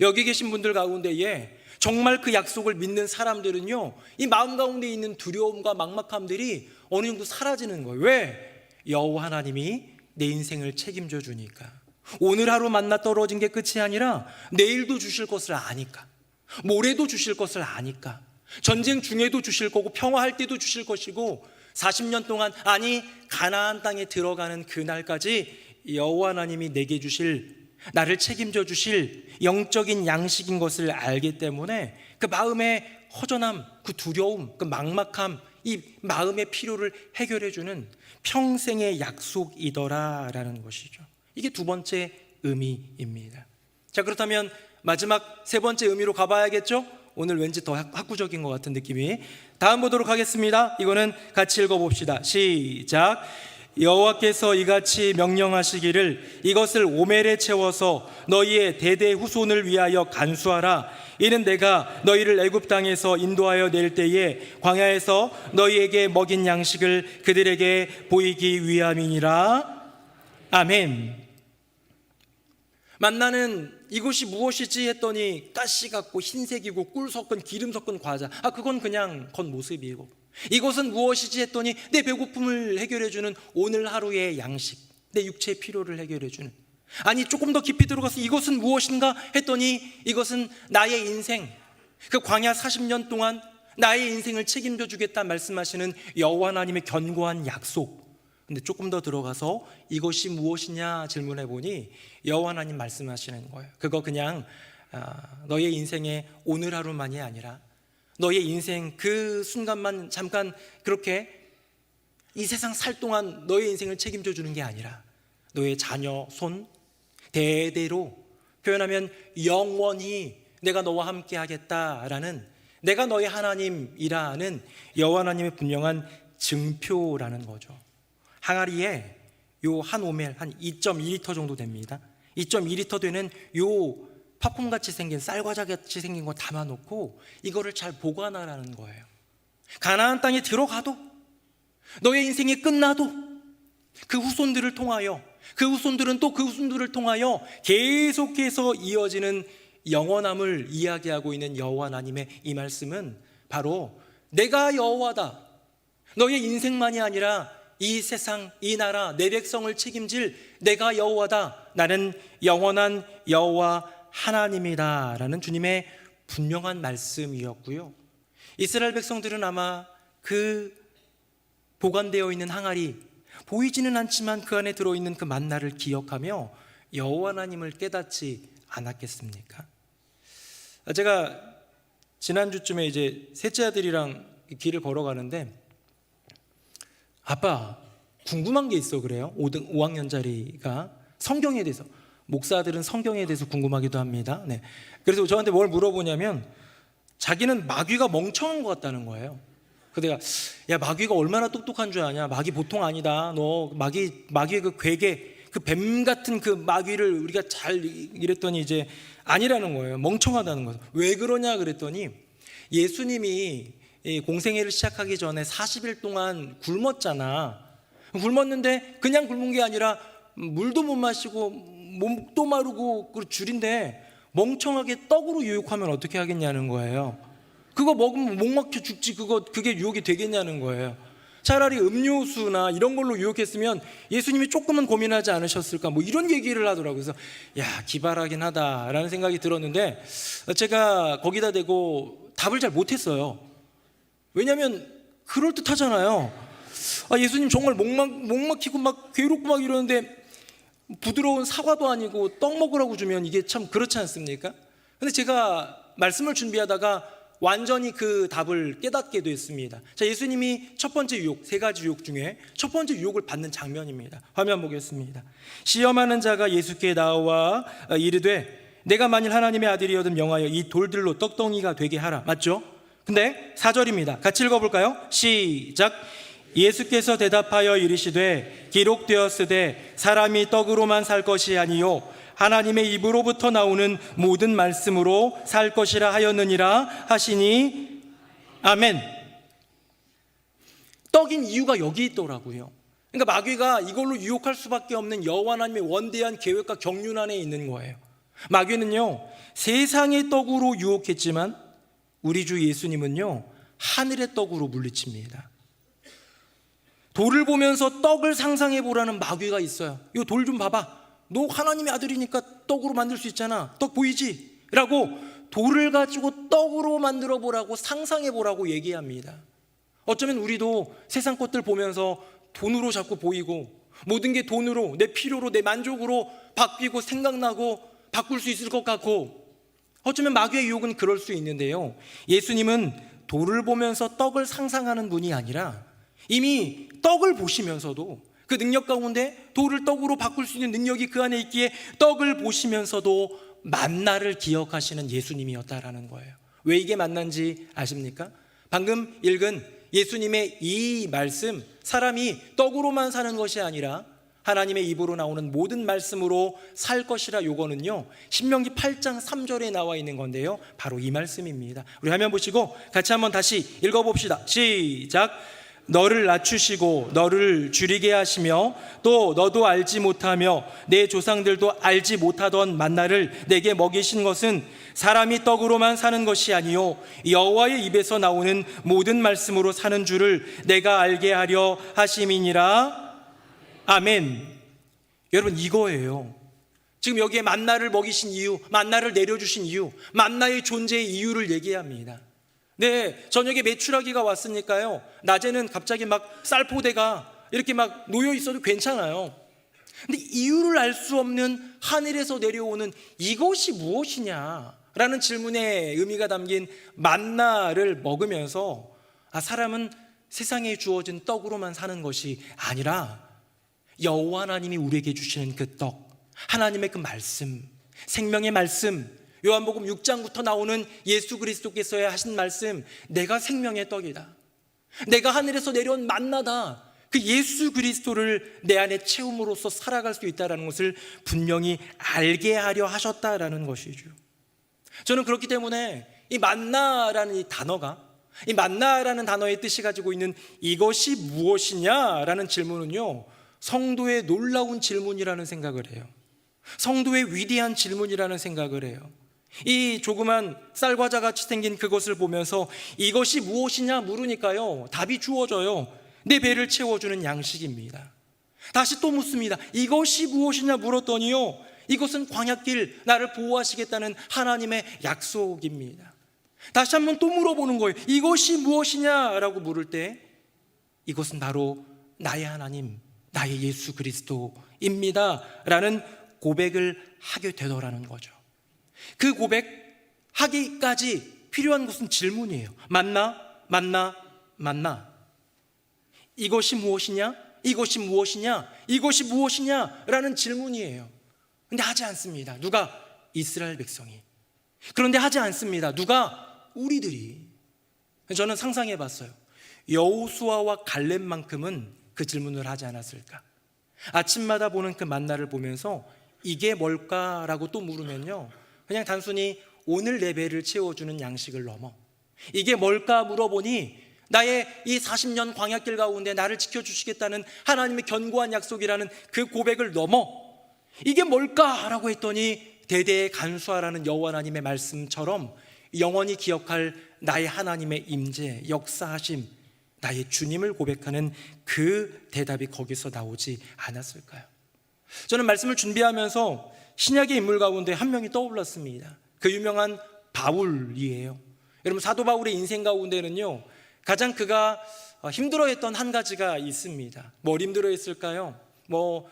Speaker 1: 여기 계신 분들 가운데에 정말 그 약속을 믿는 사람들은요 이 마음 가운데 있는 두려움과 막막함들이 어느 정도 사라지는 거예요. 왜? 여호와 하나님이 내 인생을 책임져 주니까. 오늘 하루 만나 떨어진 게 끝이 아니라 내일도 주실 것을 아니까, 모레도 주실 것을 아니까. 전쟁 중에도 주실 거고 평화할 때도 주실 것이고 40년 동안, 아니 가나안 땅에 들어가는 그날까지 여호와 하나님이 내게 주실, 나를 책임져 주실 영적인 양식인 것을 알기 때문에 그 마음의 허전함, 그 두려움, 그 막막함, 이 마음의 필요를 해결해 주는 평생의 약속이더라라는 것이죠. 이게 두 번째 의미입니다. 자, 그렇다면 마지막 세 번째 의미로 가봐야겠죠? 오늘 왠지 더 학구적인 것 같은 느낌이. 다음 보도록 하겠습니다. 이거는 같이 읽어봅시다. 시작. 여호와께서 이같이 명령하시기를 이것을 오멜에 채워서 너희의 대대 후손을 위하여 간수하라. 이는 내가 너희를 애굽 땅에서 인도하여 낼 때에 광야에서 너희에게 먹인 양식을 그들에게 보이기 위함이니라. 아멘. 만나는 이것이 무엇이지 했더니 가시 같고 흰색이고 꿀 섞은 기름 섞은 과자. 그건 그냥 겉모습이고, 이것은 무엇이지 했더니 내 배고픔을 해결해주는 오늘 하루의 양식, 내 육체의 필요를 해결해주는. 아니 조금 더 깊이 들어가서 이것은 무엇인가 했더니 이것은 나의 인생, 그 광야 40년 동안 나의 인생을 책임져 주겠다 말씀하시는 여호와 하나님의 견고한 약속. 근데 조금 더 들어가서 이것이 무엇이냐 질문해 보니 여호와 하나님 말씀하시는 거예요. 그거 그냥 너의 인생의 오늘 하루만이 아니라 너의 인생 그 순간만 잠깐 그렇게 이 세상 살 동안 너의 인생을 책임져 주는 게 아니라 너의 자녀, 손, 대대로, 표현하면 영원히 내가 너와 함께 하겠다라는, 내가 너의 하나님이라는 여호와 하나님의 분명한 증표라는 거죠. 항아리에 요 한 오멜 한 2.2리터 정도 됩니다. 2.2리터 되는 요 팝콘같이 생긴, 쌀과자같이 생긴 거 담아놓고 이거를 잘 보관하라는 거예요. 가나안 땅에 들어가도, 너의 인생이 끝나도 그 후손들을 통하여, 그 후손들은 또 그 후손들을 통하여 계속해서 이어지는 영원함을 이야기하고 있는 여호와 하나님의 이 말씀은 바로 내가 여호와다, 너의 인생만이 아니라 이 세상, 이 나라, 내 백성을 책임질 내가 여호와다, 나는 영원한 여호와 하나님이다 라는 주님의 분명한 말씀이었고요. 이스라엘 백성들은 아마 그 보관되어 있는 항아리, 보이지는 않지만 그 안에 들어있는 그 만나를 기억하며 여호와 하나님을 깨닫지 않았겠습니까? 제가 지난주쯤에 이제 셋째 아들이랑 길을 걸어가는데 아빠 궁금한 게 있어 그래요. 5학년짜리가 성경에 대해서, 목사들은 성경에 대해서 궁금하기도 합니다. 네. 그래서 저한테 뭘 물어보냐면 자기는 마귀가 멍청한 것 같다는 거예요. 그래서 내가 야 마귀가 얼마나 똑똑한 줄 아냐, 마귀 보통 아니다, 너 마귀의 그 괴계, 그 뱀 같은 그 마귀를 우리가 잘 이랬더니 이제 아니라는 거예요. 멍청하다는 거예요. 왜 그러냐 그랬더니 예수님이 공생애를 시작하기 전에 40일 동안 굶었잖아. 굶었는데 그냥 굶은 게 아니라 물도 못 마시고 몸도 마르고 줄인데 멍청하게 떡으로 유혹하면 어떻게 하겠냐는 거예요. 그거 먹으면 목 막혀 죽지, 그게 유혹이 되겠냐는 거예요. 차라리 음료수나 이런 걸로 유혹했으면 예수님이 조금은 고민하지 않으셨을까, 뭐 이런 얘기를 하더라고요. 그래서 야 기발하긴 하다라는 생각이 들었는데 제가 거기다 대고 답을 잘 못했어요. 왜냐하면 그럴듯하잖아요. 예수님 정말 목 막히고 막 괴롭고 막 이러는데 부드러운 사과도 아니고 떡 먹으라고 주면 이게 참 그렇지 않습니까? 근데 제가 말씀을 준비하다가 완전히 그 답을 깨닫게 됐습니다. 자, 예수님이 첫 번째 유혹, 세 가지 유혹 중에 첫 번째 유혹을 받는 장면입니다. 화면 보겠습니다. 시험하는 자가 예수께 나와 이르되 내가 만일 하나님의 아들이어든 명하여 이 돌들로 떡덩이가 되게 하라. 맞죠? 근데 4절입니다. 같이 읽어볼까요? 시작. 예수께서 대답하여 이르시되 기록되었으되 사람이 떡으로만 살 것이 아니요 하나님의 입으로부터 나오는 모든 말씀으로 살 것이라 하였느니라 하시니 아멘. 떡인 이유가 여기 있더라고요. 그러니까 마귀가 이걸로 유혹할 수밖에 없는 여호와 하나님의 원대한 계획과 경륜 안에 있는 거예요. 마귀는요 세상의 떡으로 유혹했지만 우리 주 예수님은요 하늘의 떡으로 물리칩니다. 돌을 보면서 떡을 상상해 보라는 마귀가 있어요. 이 돌 좀 봐봐, 너 하나님의 아들이니까 떡으로 만들 수 있잖아, 떡 보이지? 라고 돌을 가지고 떡으로 만들어 보라고 상상해 보라고 얘기합니다. 어쩌면 우리도 세상 것들 보면서 돈으로 자꾸 보이고 모든 게 돈으로, 내 필요로, 내 만족으로 바뀌고 생각나고 바꿀 수 있을 것 같고, 어쩌면 마귀의 유혹은 그럴 수 있는데요, 예수님은 돌을 보면서 떡을 상상하는 분이 아니라 이미 떡을 보시면서도 그 능력 가운데 돌을 떡으로 바꿀 수 있는 능력이 그 안에 있기에 떡을 보시면서도 만나를 기억하시는 예수님이었다라는 거예요. 왜 이게 만난지 아십니까? 방금 읽은 예수님의 이 말씀, 사람이 떡으로만 사는 것이 아니라 하나님의 입으로 나오는 모든 말씀으로 살 것이라, 요거는요 신명기 8장 3절에 나와 있는 건데요, 바로 이 말씀입니다. 우리 화면 보시고 같이 한번 다시 읽어봅시다. 시작. 너를 낮추시고 너를 줄이게 하시며 또 너도 알지 못하며 내 조상들도 알지 못하던 만나를 내게 먹이신 것은 사람이 떡으로만 사는 것이 아니요 여호와의 입에서 나오는 모든 말씀으로 사는 줄을 내가 알게 하려 하심이니라. 아멘. 여러분, 이거예요. 지금 여기에 만나를 먹이신 이유, 만나를 내려주신 이유, 만나의 존재의 이유를 얘기합니다. 네, 저녁에 메추라기가 왔으니까요, 낮에는 갑자기 막 쌀포대가 이렇게 막 놓여 있어도 괜찮아요. 근데 이유를 알 수 없는 하늘에서 내려오는 이것이 무엇이냐라는 질문에 의미가 담긴 만나를 먹으면서 사람은 세상에 주어진 떡으로만 사는 것이 아니라 여호와 하나님이 우리에게 주시는 그 떡, 하나님의 그 말씀, 생명의 말씀, 요한복음 6장부터 나오는 예수 그리스도께서 하신 말씀, 내가 생명의 떡이다, 내가 하늘에서 내려온 만나다, 그 예수 그리스도를 내 안에 채움으로써 살아갈 수 있다는 것을 분명히 알게 하려 하셨다라는 것이죠. 저는 그렇기 때문에 이 만나라는 이 단어가, 이 만나라는 단어의 뜻이 가지고 있는 이것이 무엇이냐라는 질문은요, 성도의 놀라운 질문이라는 생각을 해요. 성도의 위대한 질문이라는 생각을 해요. 이 조그만 쌀과자 같이 생긴 그것을 보면서 이것이 무엇이냐 물으니까요, 답이 주어져요. 내 배를 채워주는 양식입니다. 다시 또 묻습니다. 이것이 무엇이냐 물었더니요, 이것은 광야길 나를 보호하시겠다는 하나님의 약속입니다. 다시 한번 또 물어보는 거예요. 이것이 무엇이냐라고 물을 때 이것은 바로 나의 하나님, 나의 예수 그리스도입니다 라는 고백을 하게 되더라는 거죠. 그 고백하기까지 필요한 것은 질문이에요. 만나, 만나, 만나. 이것이 무엇이냐? 이것이 무엇이냐? 이것이 무엇이냐? 라는 질문이에요. 근데 하지 않습니다. 누가? 이스라엘 백성이. 그런데 하지 않습니다. 누가? 우리들이. 저는 상상해 봤어요. 여호수아와 갈렙만큼은 그 질문을 하지 않았을까? 아침마다 보는 그 만나를 보면서 이게 뭘까라고 또 물으면요, 그냥 단순히 오늘 내 배를 채워주는 양식을 넘어 이게 뭘까 물어보니 나의 이 40년 광야길 가운데 나를 지켜주시겠다는 하나님의 견고한 약속이라는 그 고백을 넘어 이게 뭘까라고 했더니 대대에 간수하라는 여호와 하나님의 말씀처럼 영원히 기억할 나의 하나님의 임재, 역사하심, 나의 주님을 고백하는 그 대답이 거기서 나오지 않았을까요? 저는 말씀을 준비하면서 신약의 인물 가운데 한 명이 떠올랐습니다. 그 유명한 바울이에요. 여러분, 사도 바울의 인생 가운데는요, 가장 그가 힘들어했던 한 가지가 있습니다. 뭘 힘들어했을까요?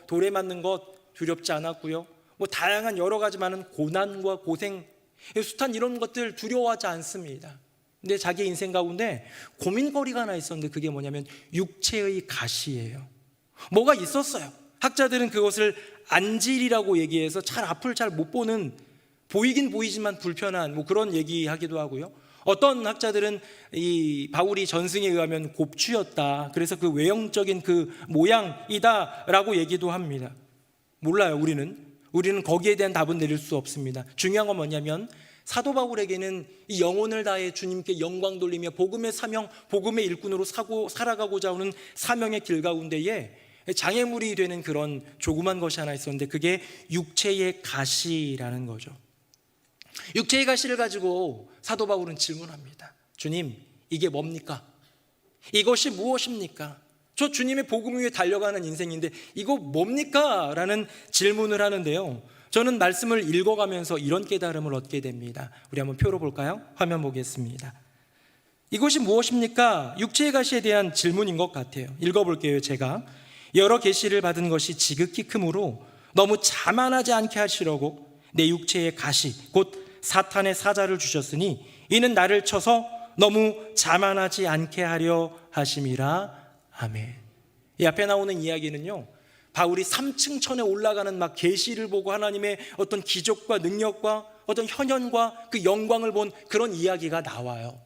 Speaker 1: 돌에 맞는 것 두렵지 않았고요, 다양한 여러 가지 많은 고난과 고생, 숱한 이런 것들 두려워하지 않습니다. 근데 자기 인생 가운데 고민거리가 하나 있었는데 그게 뭐냐면 육체의 가시예요. 뭐가 있었어요. 학자들은 그것을 안질이라고 얘기해서 앞을 잘 못 보는, 보이긴 보이지만 불편한 그런 얘기하기도 하고요. 어떤 학자들은 이 바울이 전승에 의하면 곱추였다, 그래서 그 외형적인 그 모양이다라고 얘기도 합니다. 몰라요. 우리는 거기에 대한 답은 내릴 수 없습니다. 중요한 건 뭐냐면 사도 바울에게는 이 영혼을 다해 주님께 영광 돌리며 복음의 사명, 복음의 일꾼으로 살아가고자 하는 사명의 길 가운데에 장애물이 되는 그런 조그만 것이 하나 있었는데 그게 육체의 가시라는 거죠. 육체의 가시를 가지고 사도 바울은 질문합니다. 주님, 이게 뭡니까? 이것이 무엇입니까? 저 주님의 복음 위에 달려가는 인생인데 이거 뭡니까? 라는 질문을 하는데요, 저는 말씀을 읽어가면서 이런 깨달음을 얻게 됩니다. 우리 한번 표로 볼까요? 화면 보겠습니다. 이것이 무엇입니까? 육체의 가시에 대한 질문인 것 같아요. 읽어볼게요. 제가 여러 계시를 받은 것이 지극히 크므로 너무 자만하지 않게 하시려고 내 육체의 가시 곧 사탄의 사자를 주셨으니 이는 나를 쳐서 너무 자만하지 않게 하려 하심이라. 아멘. 이 앞에 나오는 이야기는요, 바울이 3층 천에 올라가는 막 계시를 보고 하나님의 어떤 기적과 능력과 어떤 현현과 그 영광을 본 그런 이야기가 나와요.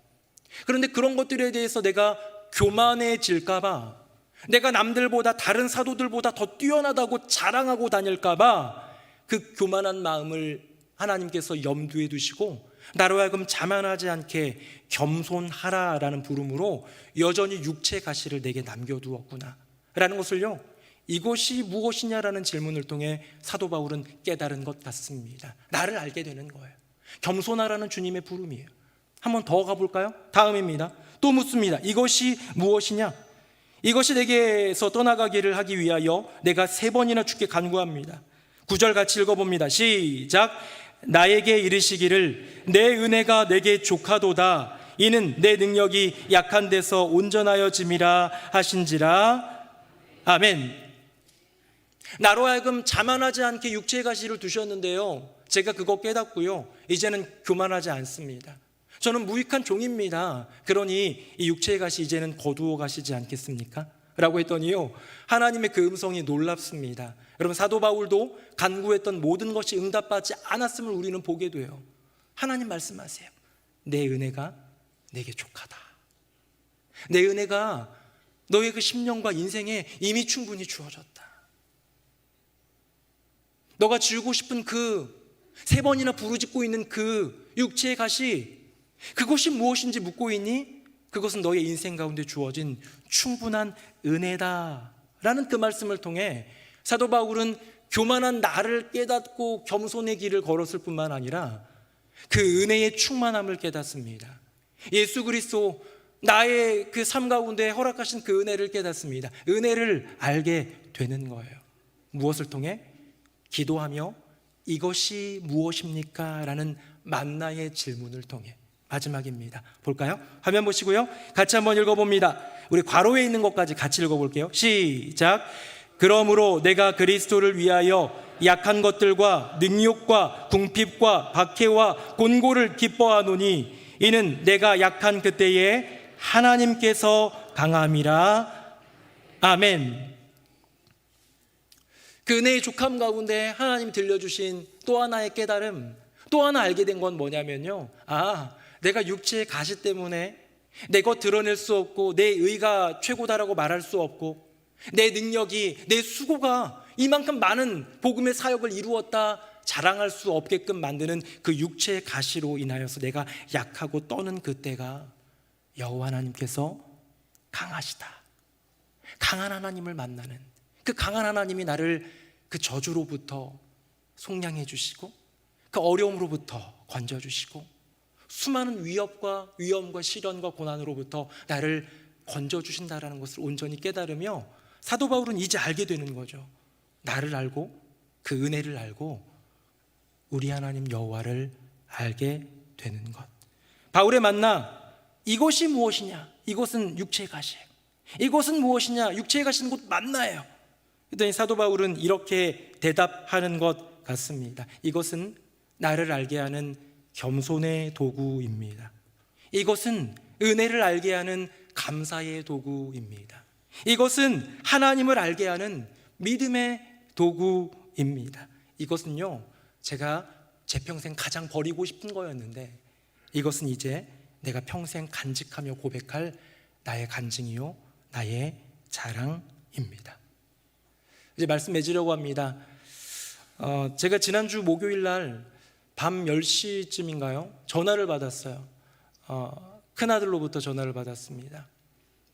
Speaker 1: 그런데 그런 것들에 대해서 내가 교만해질까 봐, 내가 남들보다 다른 사도들보다 더 뛰어나다고 자랑하고 다닐까 봐 그 교만한 마음을 하나님께서 염두에 두시고 나로 하여금 자만하지 않게 겸손하라라는 부름으로 여전히 육체 가시를 내게 남겨두었구나 라는 것을요, 이것이 무엇이냐라는 질문을 통해 사도 바울은 깨달은 것 같습니다. 나를 알게 되는 거예요. 겸손하라는 주님의 부름이에요. 한번 더 가볼까요? 다음입니다. 또 묻습니다. 이것이 무엇이냐? 이것이 내게서 떠나가기를 하기 위하여 내가 3번이나 주께 간구합니다. 9절 같이 읽어봅니다. 시작. 나에게 이르시기를 내 은혜가 내게 족하도다. 이는 내 능력이 약한 데서 온전하여짐이라 하신지라. 아멘. 나로 하여금 자만하지 않게 육체의 가시를 두셨는데요, 제가 그거 깨닫고요, 이제는 교만하지 않습니다. 저는 무익한 종입니다. 그러니 이 육체의 가시 이제는 거두어 가시지 않겠습니까? 라고 했더니요, 하나님의 그 음성이 놀랍습니다. 여러분, 사도 바울도 간구했던 모든 것이 응답받지 않았음을 우리는 보게 돼요. 하나님 말씀하세요. 내 은혜가 내게 족하다. 내 은혜가 너의 그 심령과 인생에 이미 충분히 주어졌다. 너가 지우고 싶은 그 3번이나 부르짖고 있는 그 육체의 가시, 그것이 무엇인지 묻고 있니? 그것은 너의 인생 가운데 주어진 충분한 은혜다 라는 그 말씀을 통해 사도 바울은 교만한 나를 깨닫고 겸손의 길을 걸었을 뿐만 아니라 그 은혜의 충만함을 깨닫습니다. 예수 그리스도 나의 그 삶 가운데 허락하신 그 은혜를 깨닫습니다. 은혜를 알게 되는 거예요. 무엇을 통해? 기도하며 이것이 무엇입니까? 라는 만나의 질문을 통해. 마지막입니다. 볼까요? 화면 보시고요, 같이 한번 읽어봅니다. 우리 괄호에 있는 것까지 같이 읽어볼게요. 시작. 그러므로 내가 그리스도를 위하여 약한 것들과 능욕과 궁핍과 박해와 곤고를 기뻐하노니 이는 내가 약한 그때에 하나님께서 강함이라. 아멘. 그 은혜의 족함 가운데 하나님 들려주신 또 하나의 깨달음, 또 하나 알게 된 건 뭐냐면요, 내가 육체의 가시 때문에 내 것 드러낼 수 없고 내 의가 최고다라고 말할 수 없고 내 능력이, 내 수고가 이만큼 많은 복음의 사역을 이루었다 자랑할 수 없게끔 만드는 그 육체의 가시로 인하여서 내가 약하고 떠는 그때가 여호와 하나님께서 강하시다, 강한 하나님을 만나는 그 강한 하나님이 나를 그 저주로부터 속량해 주시고 그 어려움으로부터 건져 주시고 수많은 위험과 시련과 고난으로부터 나를 건져 주신다라는 것을 온전히 깨달으며 사도 바울은 이제 알게 되는 거죠. 나를 알고 그 은혜를 알고 우리 하나님 여호와를 알게 되는 것. 바울의 만나, 이것이 무엇이냐? 이것은 육체의 가시예요. 이것은 무엇이냐? 육체의 가시는 곧 만나예요. 그랬더니 사도 바울은 이렇게 대답하는 것 같습니다. 이것은 나를 알게 하는 겸손의 도구입니다. 이것은 은혜를 알게 하는 감사의 도구입니다. 이것은 하나님을 알게 하는 믿음의 도구입니다. 이것은요, 제가 제 평생 가장 버리고 싶은 거였는데 이것은 이제 내가 평생 간직하며 고백할 나의 간증이요, 나의 자랑입니다. 이제 말씀 맺으려고 합니다. 제가 지난주 목요일 날 밤 10시쯤인가요? 전화를 받았어요. 큰아들로부터 전화를 받았습니다.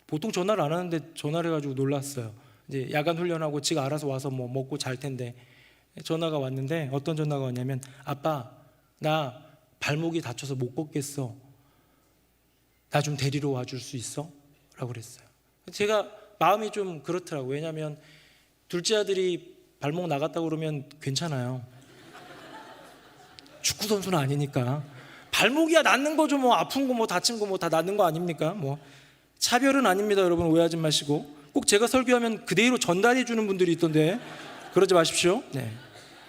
Speaker 1: 보통 전화를 안 하는데 전화를 해가지고 놀랐어요. 이제 야간 훈련하고 지가 알아서 와서 뭐 먹고 잘 텐데 전화가 왔는데, 어떤 전화가 왔냐면, 아빠, 나 발목이 다쳐서 못 걷겠어. 나 좀 데리러 와줄 수 있어? 라고 그랬어요. 제가 마음이 좀 그렇더라고요. 왜냐하면 둘째 아들이 발목 나갔다고 그러면 괜찮아요. 축구 선수는 아니니까. 발목이야 낫는 거죠. 뭐 아픈 거 뭐 다친 거 뭐 다 낫는 거 아닙니까? 뭐 차별은 아닙니다. 여러분 오해하지 마시고. 꼭 제가 설교하면 그대로 전달해 주는 분들이 있던데 그러지 마십시오. 네.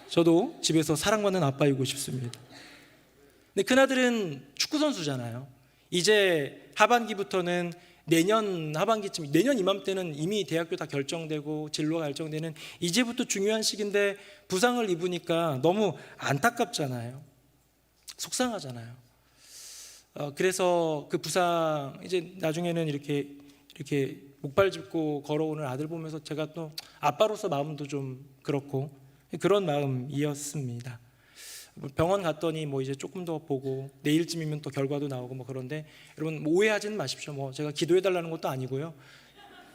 Speaker 1: 저도 집에서 사랑받는 아빠이고 싶습니다. 근데 큰아들은 축구 선수잖아요. 이제 하반기부터는 내년 하반기쯤, 내년 이맘때는 이미 대학교 다 결정되고 진로가 결정되는 이제부터 중요한 시기인데 부상을 입으니까 너무 안타깝잖아요. 속상하잖아요. 그래서 그 부상 이제 나중에는 이렇게 목발 짚고 걸어오는 아들 보면서 제가 또 아빠로서 마음도 좀 그렇고 그런 마음이었습니다. 병원 갔더니 뭐 이제 조금 더 보고 내일쯤이면 또 결과도 나오고 뭐 그런데 여러분 뭐 오해하지는 마십시오. 뭐 제가 기도해 달라는 것도 아니고요.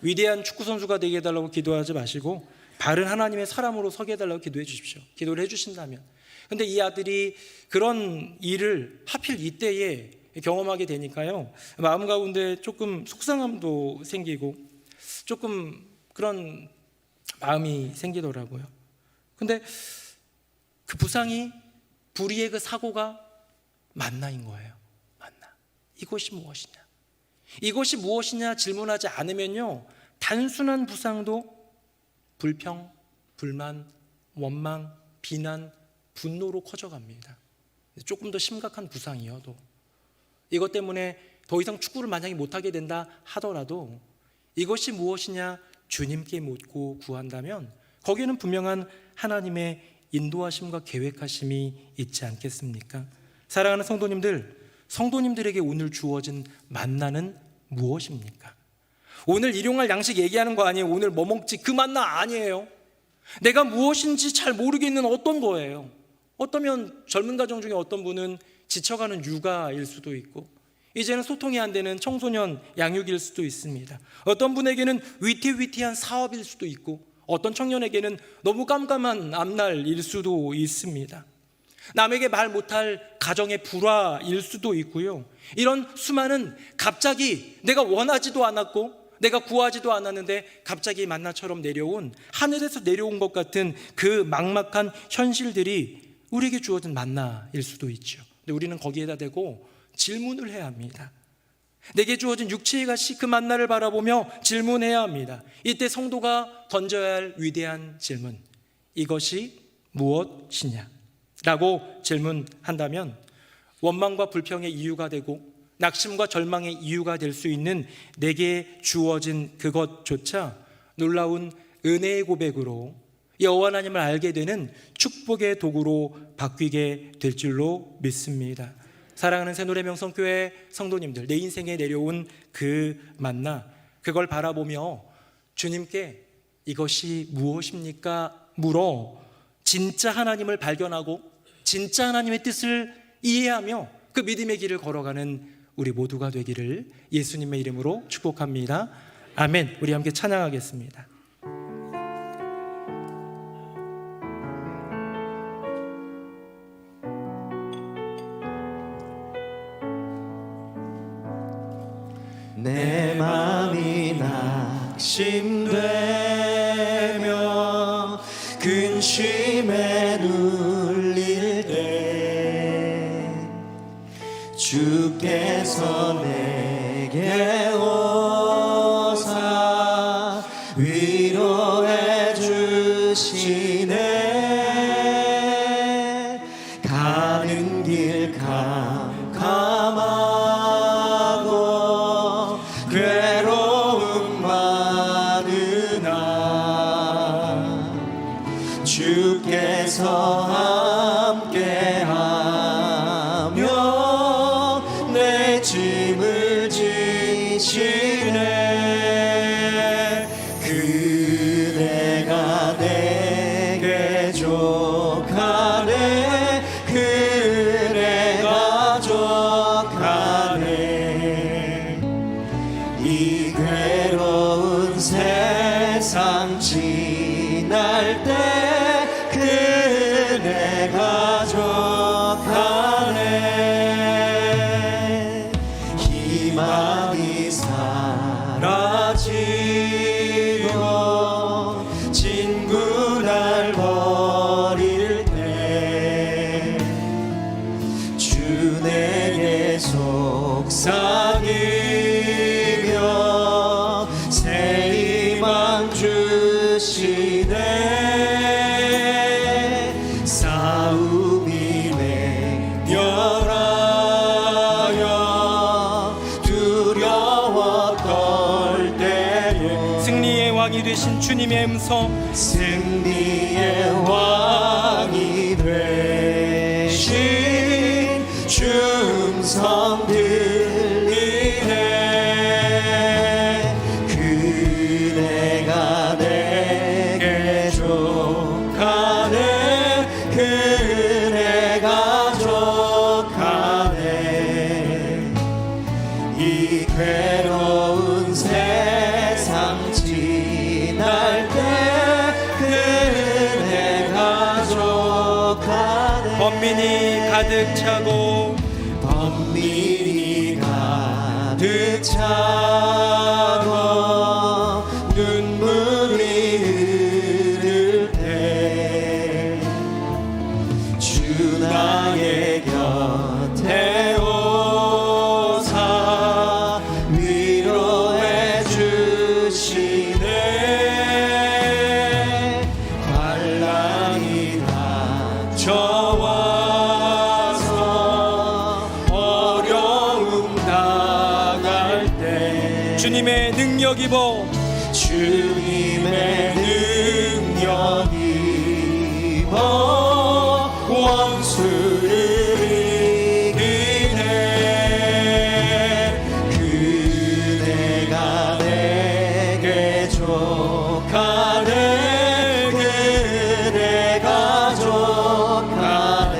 Speaker 1: 위대한 축구 선수가 되게 해달라고 기도하지 마시고 바른 하나님의 사람으로 서게 해달라고 기도해 주십시오. 기도를 해주신다면. 근데 이 아들이 그런 일을 하필 이때에 경험하게 되니까요, 마음 가운데 조금 속상함도 생기고 조금 그런 마음이 생기더라고요. 근데 그 부상이 불의의 그 사고가 만나인 거예요. 만나. 이것이 무엇이냐? 이것이 무엇이냐 질문하지 않으면요, 단순한 부상도 불평, 불만, 원망, 비난, 분노로 커져갑니다. 조금 더 심각한 부상이어도 이것 때문에 더 이상 축구를 만약에 못하게 된다 하더라도 이것이 무엇이냐 주님께 묻고 구한다면 거기에는 분명한 하나님의 인도하심과 계획하심이 있지 않겠습니까? 사랑하는 성도님들에게 오늘 주어진 만나는 무엇입니까? 오늘 일용할 양식 얘기하는 거 아니에요. 오늘 뭐 먹지 그 만나 아니에요. 내가 무엇인지 잘 모르겠는 어떤 거예요. 어떠면 젊은 가정 중에 어떤 분은 지쳐가는 육아일 수도 있고 이제는 소통이 안 되는 청소년 양육일 수도 있습니다. 어떤 분에게는 위태위태한 사업일 수도 있고 어떤 청년에게는 너무 깜깜한 앞날일 수도 있습니다. 남에게 말 못할 가정의 불화일 수도 있고요. 이런 수많은 갑자기 내가 원하지도 않았고 내가 구하지도 않았는데 갑자기 만나처럼 내려온 하늘에서 내려온 것 같은 그 막막한 현실들이 우리에게 주어진 만나일 수도 있죠. 근데 우리는 거기에다 대고 질문을 해야 합니다. 내게 주어진 육체의 가시 그 만나를 바라보며 질문해야 합니다. 이때 성도가 던져야 할 위대한 질문, 이것이 무엇이냐? 라고 질문한다면 원망과 불평의 이유가 되고 낙심과 절망의 이유가 될 수 있는 내게 주어진 그것조차 놀라운 은혜의 고백으로 여호와 하나님을 알게 되는 축복의 도구로 바뀌게 될 줄로 믿습니다. 사랑하는 새노래 명성교회 성도님들, 내 인생에 내려온 그 만나, 그걸 바라보며 주님께 이것이 무엇입니까? 물어 진짜 하나님을 발견하고 진짜 하나님의 뜻을 이해하며 그 믿음의 길을 걸어가는 우리 모두가 되기를 예수님의 이름으로 축복합니다. 아멘. 우리 함께 찬양하겠습니다.
Speaker 4: 내 맘이 낙심되며 근심에 눌릴 때 주께서 내게 오사 위로해 주시네. 가는 길 캄캄하고 괴로움 많으나 주께서 함께하며 내 짐을 지시네. 그대가 내게 족하네. 그대가 족하네. 이 괴로운 세상 지날 때 그대가 족하네. 희망이 사라지고 진군할 버릴 때 속삭이며 새 희망 주시네. 싸움이 맹렬하여 두려워 떨 때에
Speaker 1: 승리의 왕이 되신 주님의 음성,
Speaker 4: 승리의 왕이 되신 주 음성 들리네. 그대가 내게 족하네. 그대가 족하네. 이 괴로운 세상 지날 때 그대가 족하네.
Speaker 1: 번민이 가득 차고
Speaker 4: 번민이 가득 차고 눈물이 흐를 때 주 나의 곁에 오사 위로해 주시네. 환난이 닥쳐와서 어려움 당할 때
Speaker 1: 주님의 능력 입어
Speaker 4: 주님의 능력 입어 원수를 이기네. 그대가 내게 족하네. 그대가 족하네.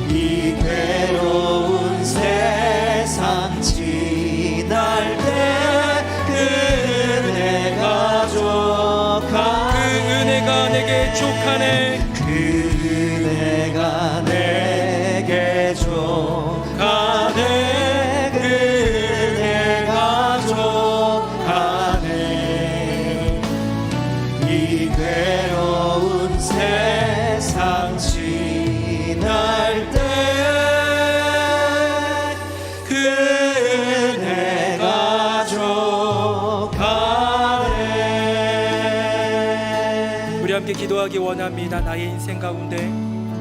Speaker 4: 이 괴로운 세상 지날 때 그대가 족하네.
Speaker 1: 그 은혜가 내게 족하네.
Speaker 4: 그대가 내게 족하네. 그대가 족하네. 이 괴로운 세상 지날 때 그대가 족하네.
Speaker 1: 우리 함께 기도하기 원합니다. 나의 인생 가운데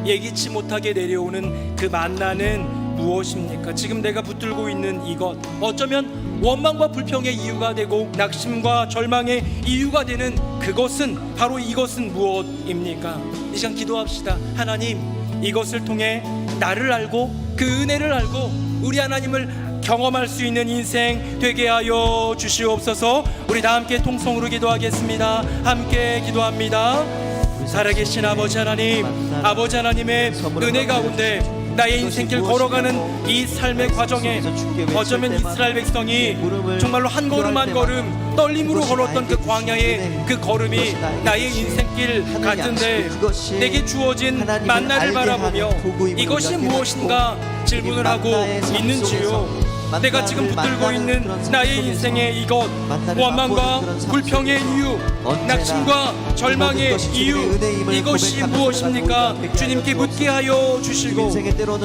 Speaker 1: 예기치 못하게 내려오는 그 만나는 무엇입니까? 지금 내가 붙들고 있는 이것, 어쩌면 원망과 불평의 이유가 되고 낙심과 절망의 이유가 되는 그것은 바로 이것은 무엇입니까? 이 시간 기도합시다. 하나님, 이것을 통해 나를 알고 그 은혜를 알고 우리 하나님을 경험할 수 있는 인생 되게 하여 주시옵소서. 우리 다 함께 통성으로 기도하겠습니다. 함께 기도합니다. 살아계신 아버지 하나님, 아버지 하나님의 은혜 가운데 나의 인생길 걸어가는 이 삶의 과정에 어쩌면 이스라엘 백성이 정말로 한 걸음 한 걸음 떨림으로 걸었던 그 광야의 그 걸음이 나의 인생길 같은데 내게 주어진 만나를 바라보며 이것이 무엇인가 질문을 하고 있는지요. 내가 지금 붙들고 있는 나의 인생의 이것, 원망과 불평의 이유, 낙심과 절망의 이유, 이것이 무엇입니까? 주님께 묻게 하여 주시고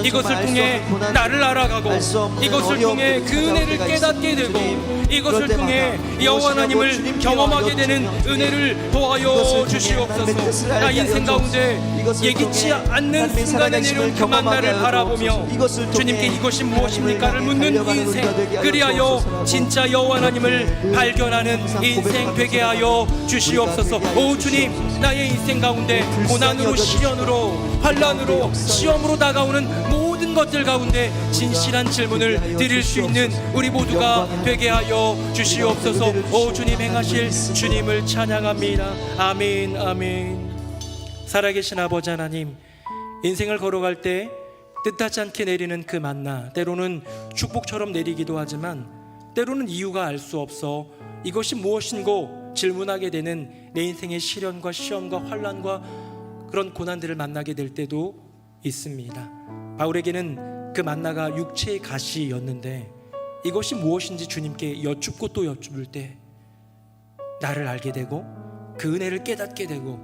Speaker 1: 이것을 통해 나를 알아가고 이것을 통해 그 은혜를 깨닫게 되고 이것을 통해 여호와 하나님을 경험하게 되는 은혜를 도하여 주시옵소서. 나 인생 가운데 예기치 않는 순간에 내려온 그 만나를 바라보며 주님께 이것이 무엇입니까를 묻는 인생, 그리하여 진짜 여호와 하나님을 발견하는 인생 되게 하여 주시옵소서. 오 주님, 나의 인생 가운데 고난으로 시련으로 환난으로 시험으로 다가오는 모든 것들 가운데 진실한 질문을 드릴 수 있는 우리 모두가 되게 하여 주시옵소서. 오 주님 행하실 주님을 찬양합니다. 아멘, 아멘. 살아계신 아버지 하나님, 인생을 걸어갈 때 뜻하지 않게 내리는 그 만나, 때로는 축복처럼 내리기도 하지만 때로는 이유가 알 수 없어 이것이 무엇인고 질문하게 되는 내 인생의 시련과 시험과 환난과 그런 고난들을 만나게 될 때도 있습니다. 바울에게는 그 만나가 육체의 가시였는데 이것이 무엇인지 주님께 여쭙고 또 여쭙을 때 나를 알게 되고 그 은혜를 깨닫게 되고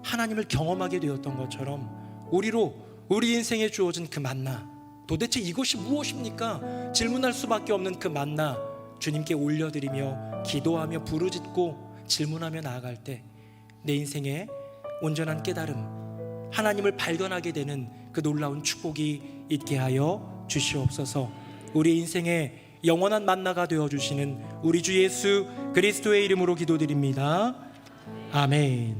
Speaker 1: 하나님을 경험하게 되었던 것처럼 우리 인생에 주어진 그 만나, 도대체 이것이 무엇입니까? 질문할 수밖에 없는 그 만나 주님께 올려드리며 기도하며 부르짖고 질문하며 나아갈 때 내 인생에 온전한 깨달음, 하나님을 발견하게 되는 그 놀라운 축복이 있게 하여 주시옵소서. 우리 인생의 영원한 만나가 되어주시는 우리 주 예수 그리스도의 이름으로 기도드립니다. 아멘.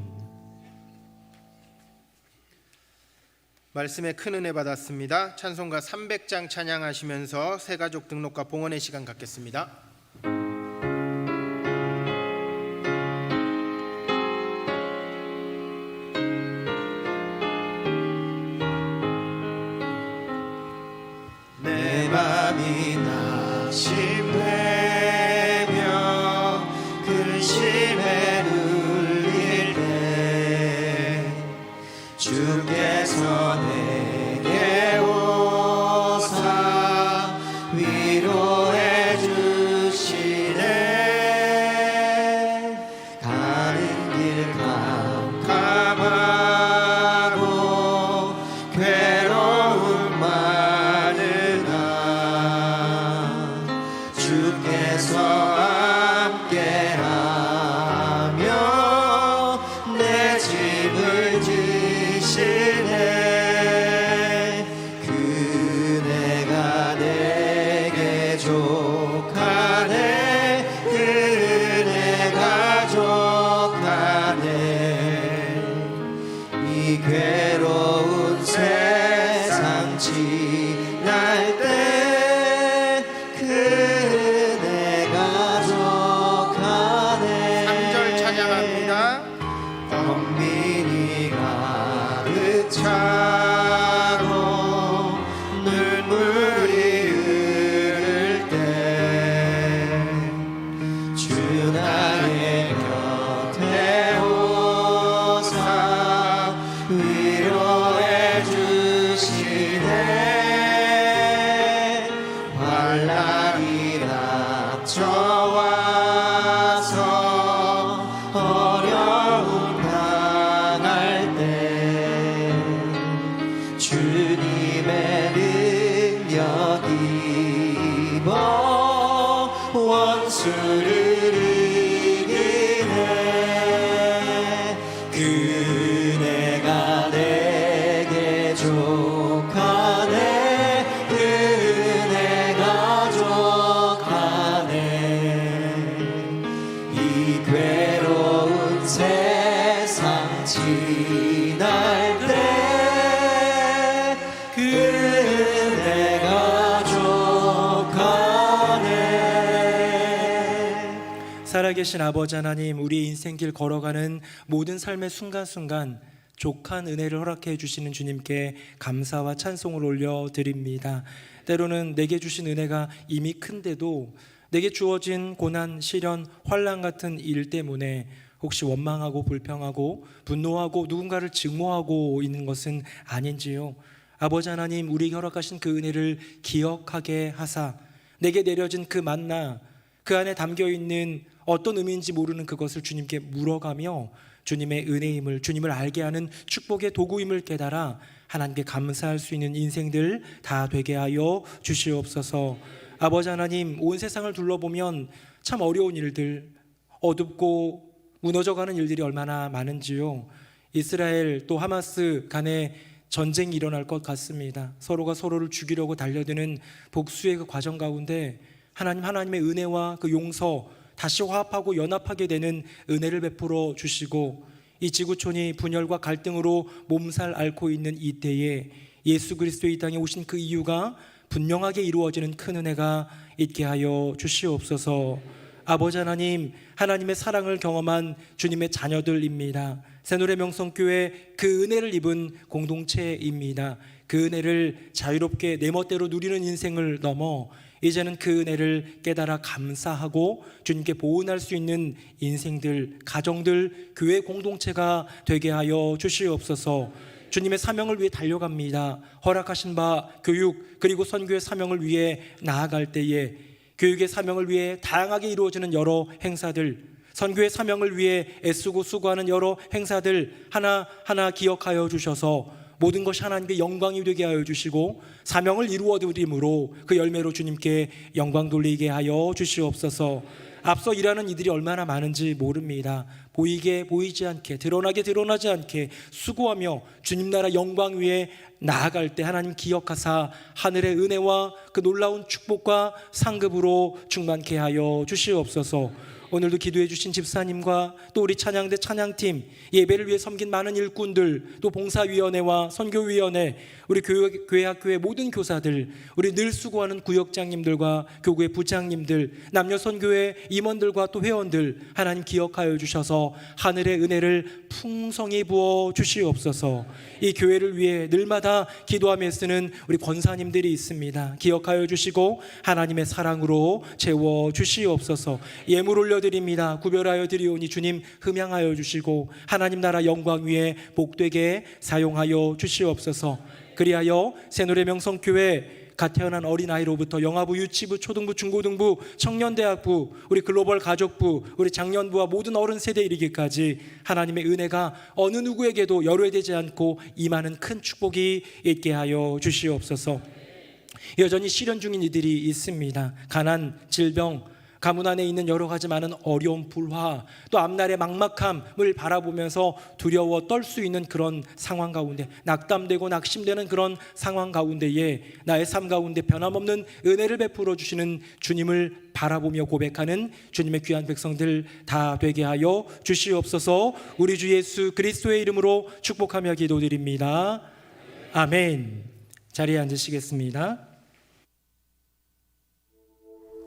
Speaker 3: 말씀에 큰 은혜 받았습니다. 찬송가 300장 찬양하시면서 새가족 등록과 봉헌의 시간 갖겠습니다.
Speaker 4: 내 맘이 낙심되며 근심에 눌릴 때 주께서 내게 오사 위로해 주시네. 가는 길 캄캄하고 괴로움 많으나 주께서 함께하며 내 짐을 지시네. 그네가 내게 족하네. 그네가 족하네. 이 괴로운 세상 지날 때 그네가 족하네.
Speaker 3: 3절 찬양합니다.
Speaker 4: 빈이 가득 차고 눈물이 흐를 때 주 나의 곁에 오사 위로해 주시네. 환난이 닥쳐와서 어려움 당할 때 주님의 능력 입어 원수를 이기네. 그네가 내게 족하네. 그네가 족하네. 이 괴로운 세상 지날 때 그네가 족하네.
Speaker 1: 살아계신 아버지 하나님, 우리 인생길 걸어가는 모든 삶의 순간순간 족한 은혜를 허락해 주시는 주님께 감사와 찬송을 올려드립니다. 때로는 내게 주신 은혜가 이미 큰데도 내게 주어진 고난, 시련, 환난 같은 일 때문에 혹시 원망하고 불평하고 분노하고 누군가를 증오하고 있는 것은 아닌지요? 아버지 하나님, 우리에게 허락하신 그 은혜를 기억하게 하사 내게 내려진 그 만나, 그 안에 담겨있는 어떤 의미인지 모르는 그것을 주님께 물어가며 주님의 은혜임을, 주님을 알게 하는 축복의 도구임을 깨달아 하나님께 감사할 수 있는 인생들 다 되게 하여 주시옵소서. 아버지 하나님, 온 세상을 둘러보면 참 어려운 일들, 어둡고 무너져가는 일들이 얼마나 많은지요. 이스라엘 또 하마스 간에 전쟁이 일어날 것 같습니다. 서로가 서로를 죽이려고 달려드는 복수의 그 과정 가운데 하나님의 은혜와 그 용서, 다시 화합하고 연합하게 되는 은혜를 베풀어 주시고, 이 지구촌이 분열과 갈등으로 몸살 앓고 있는 이때에 예수 그리스도의 이 땅에 오신 그 이유가 분명하게 이루어지는 큰 은혜가 있게 하여 주시옵소서. 아버지 하나님, 하나님의 사랑을 경험한 주님의 자녀들입니다. 새노래 명성교회 그 은혜를 입은 공동체입니다. 그 은혜를 자유롭게 내 멋대로 누리는 인생을 넘어 이제는 그 은혜를 깨달아 감사하고 주님께 보은할 수 있는 인생들, 가정들, 교회 공동체가 되게 하여 주시옵소서. 주님의 사명을 위해 달려갑니다. 허락하신 바 교육 그리고 선교의 사명을 위해 나아갈 때에 교육의 사명을 위해 다양하게 이루어지는 여러 행사들, 선교의 사명을 위해 애쓰고 수고하는 여러 행사들 하나하나 기억하여 주셔서 모든 것이 하나님께 영광이 되게 하여 주시고 사명을 이루어 드림으로 그 열매로 주님께 영광 돌리게 하여 주시옵소서. 앞서 일하는 이들이 얼마나 많은지 모릅니다. 보이게 보이지 않게, 드러나게 드러나지 않게 수고하며 주님 나라 영광 위에 나아갈 때 하나님 기억하사 하늘의 은혜와 그 놀라운 축복과 상급으로 충만케 하여 주시옵소서. 오늘도 기도해 주신 집사님과 또 우리 찬양대 찬양팀, 예배를 위해 섬긴 많은 일꾼들, 또 봉사위원회와 선교위원회, 우리 교회 학교의 모든 교사들, 우리 늘 수고하는 구역장님들과 교구의 부장님들, 남녀 선교회 임원들과 또 회원들 하나님 기억하여 주셔서 하늘의 은혜를 풍성히 부어 주시옵소서. 이 교회를 위해 늘마다 기도하며 쓰는 우리 권사님들이 있습니다. 기억하여 주시고 하나님의 사랑으로 채워 주시옵소서. 예물 올려드립니다. 구별하여 드리오니 주님 흠양하여 주시고 하나님 나라 영광 위에 복되게 사용하여 주시옵소서. 그리하여 새노래명 성교회 갓 태어난 어린아이로부터 영아부, 유치부, 초등부, 중고등부, 청년대학부, 우리 글로벌 가족부, 우리 장년부와 모든 어른 세대에 이르기까지 하나님의 은혜가 어느 누구에게도 열외되지 않고 임하는 큰 축복이 있게 하여 주시옵소서. 여전히 실현 중인 이들이 있습니다. 가난, 질병, 가문 안에 있는 여러 가지 많은 어려움, 불화, 또 앞날의 막막함을 바라보면서 두려워 떨 수 있는 그런 상황 가운데, 낙담되고 낙심되는 그런 상황 가운데에 나의 삶 가운데 변함없는 은혜를 베풀어 주시는 주님을 바라보며 고백하는 주님의 귀한 백성들 다 되게 하여 주시옵소서. 우리 주 예수 그리스도의 이름으로 축복하며 기도드립니다. 아멘. 자리에 앉으시겠습니다.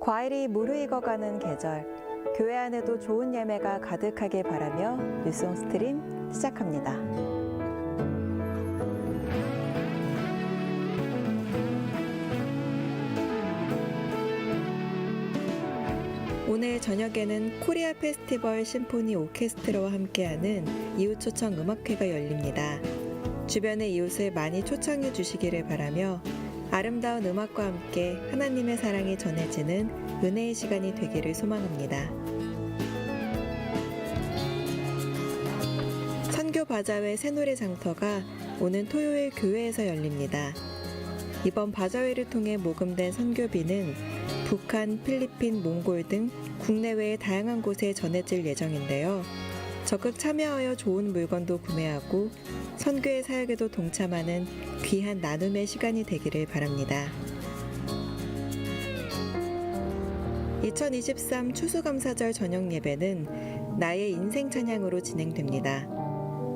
Speaker 6: 과일이 무르익어가는 계절, 교회 안에도 좋은 예매가 가득하길 바라며 뉴송 스트림 시작합니다. 오늘 저녁에는 코리아 페스티벌 심포니 오케스트라와 함께하는 이웃 초청 음악회가 열립니다. 주변의 이웃을 많이 초청해 주시기를 바라며 아름다운 음악과 함께 하나님의 사랑이 전해지는 은혜의 시간이 되기를 소망합니다. 선교 바자회 새노래 장터가 오는 토요일 교회에서 열립니다. 이번 바자회를 통해 모금된 선교비는 북한, 필리핀, 몽골 등 국내외의 다양한 곳에 전해질 예정인데요. 적극 참여하여 좋은 물건도 구매하고 선교의 사역에도 동참하는 귀한 나눔의 시간이 되기를 바랍니다. 2023 추수감사절 저녁 예배는 나의 인생 찬양으로 진행됩니다.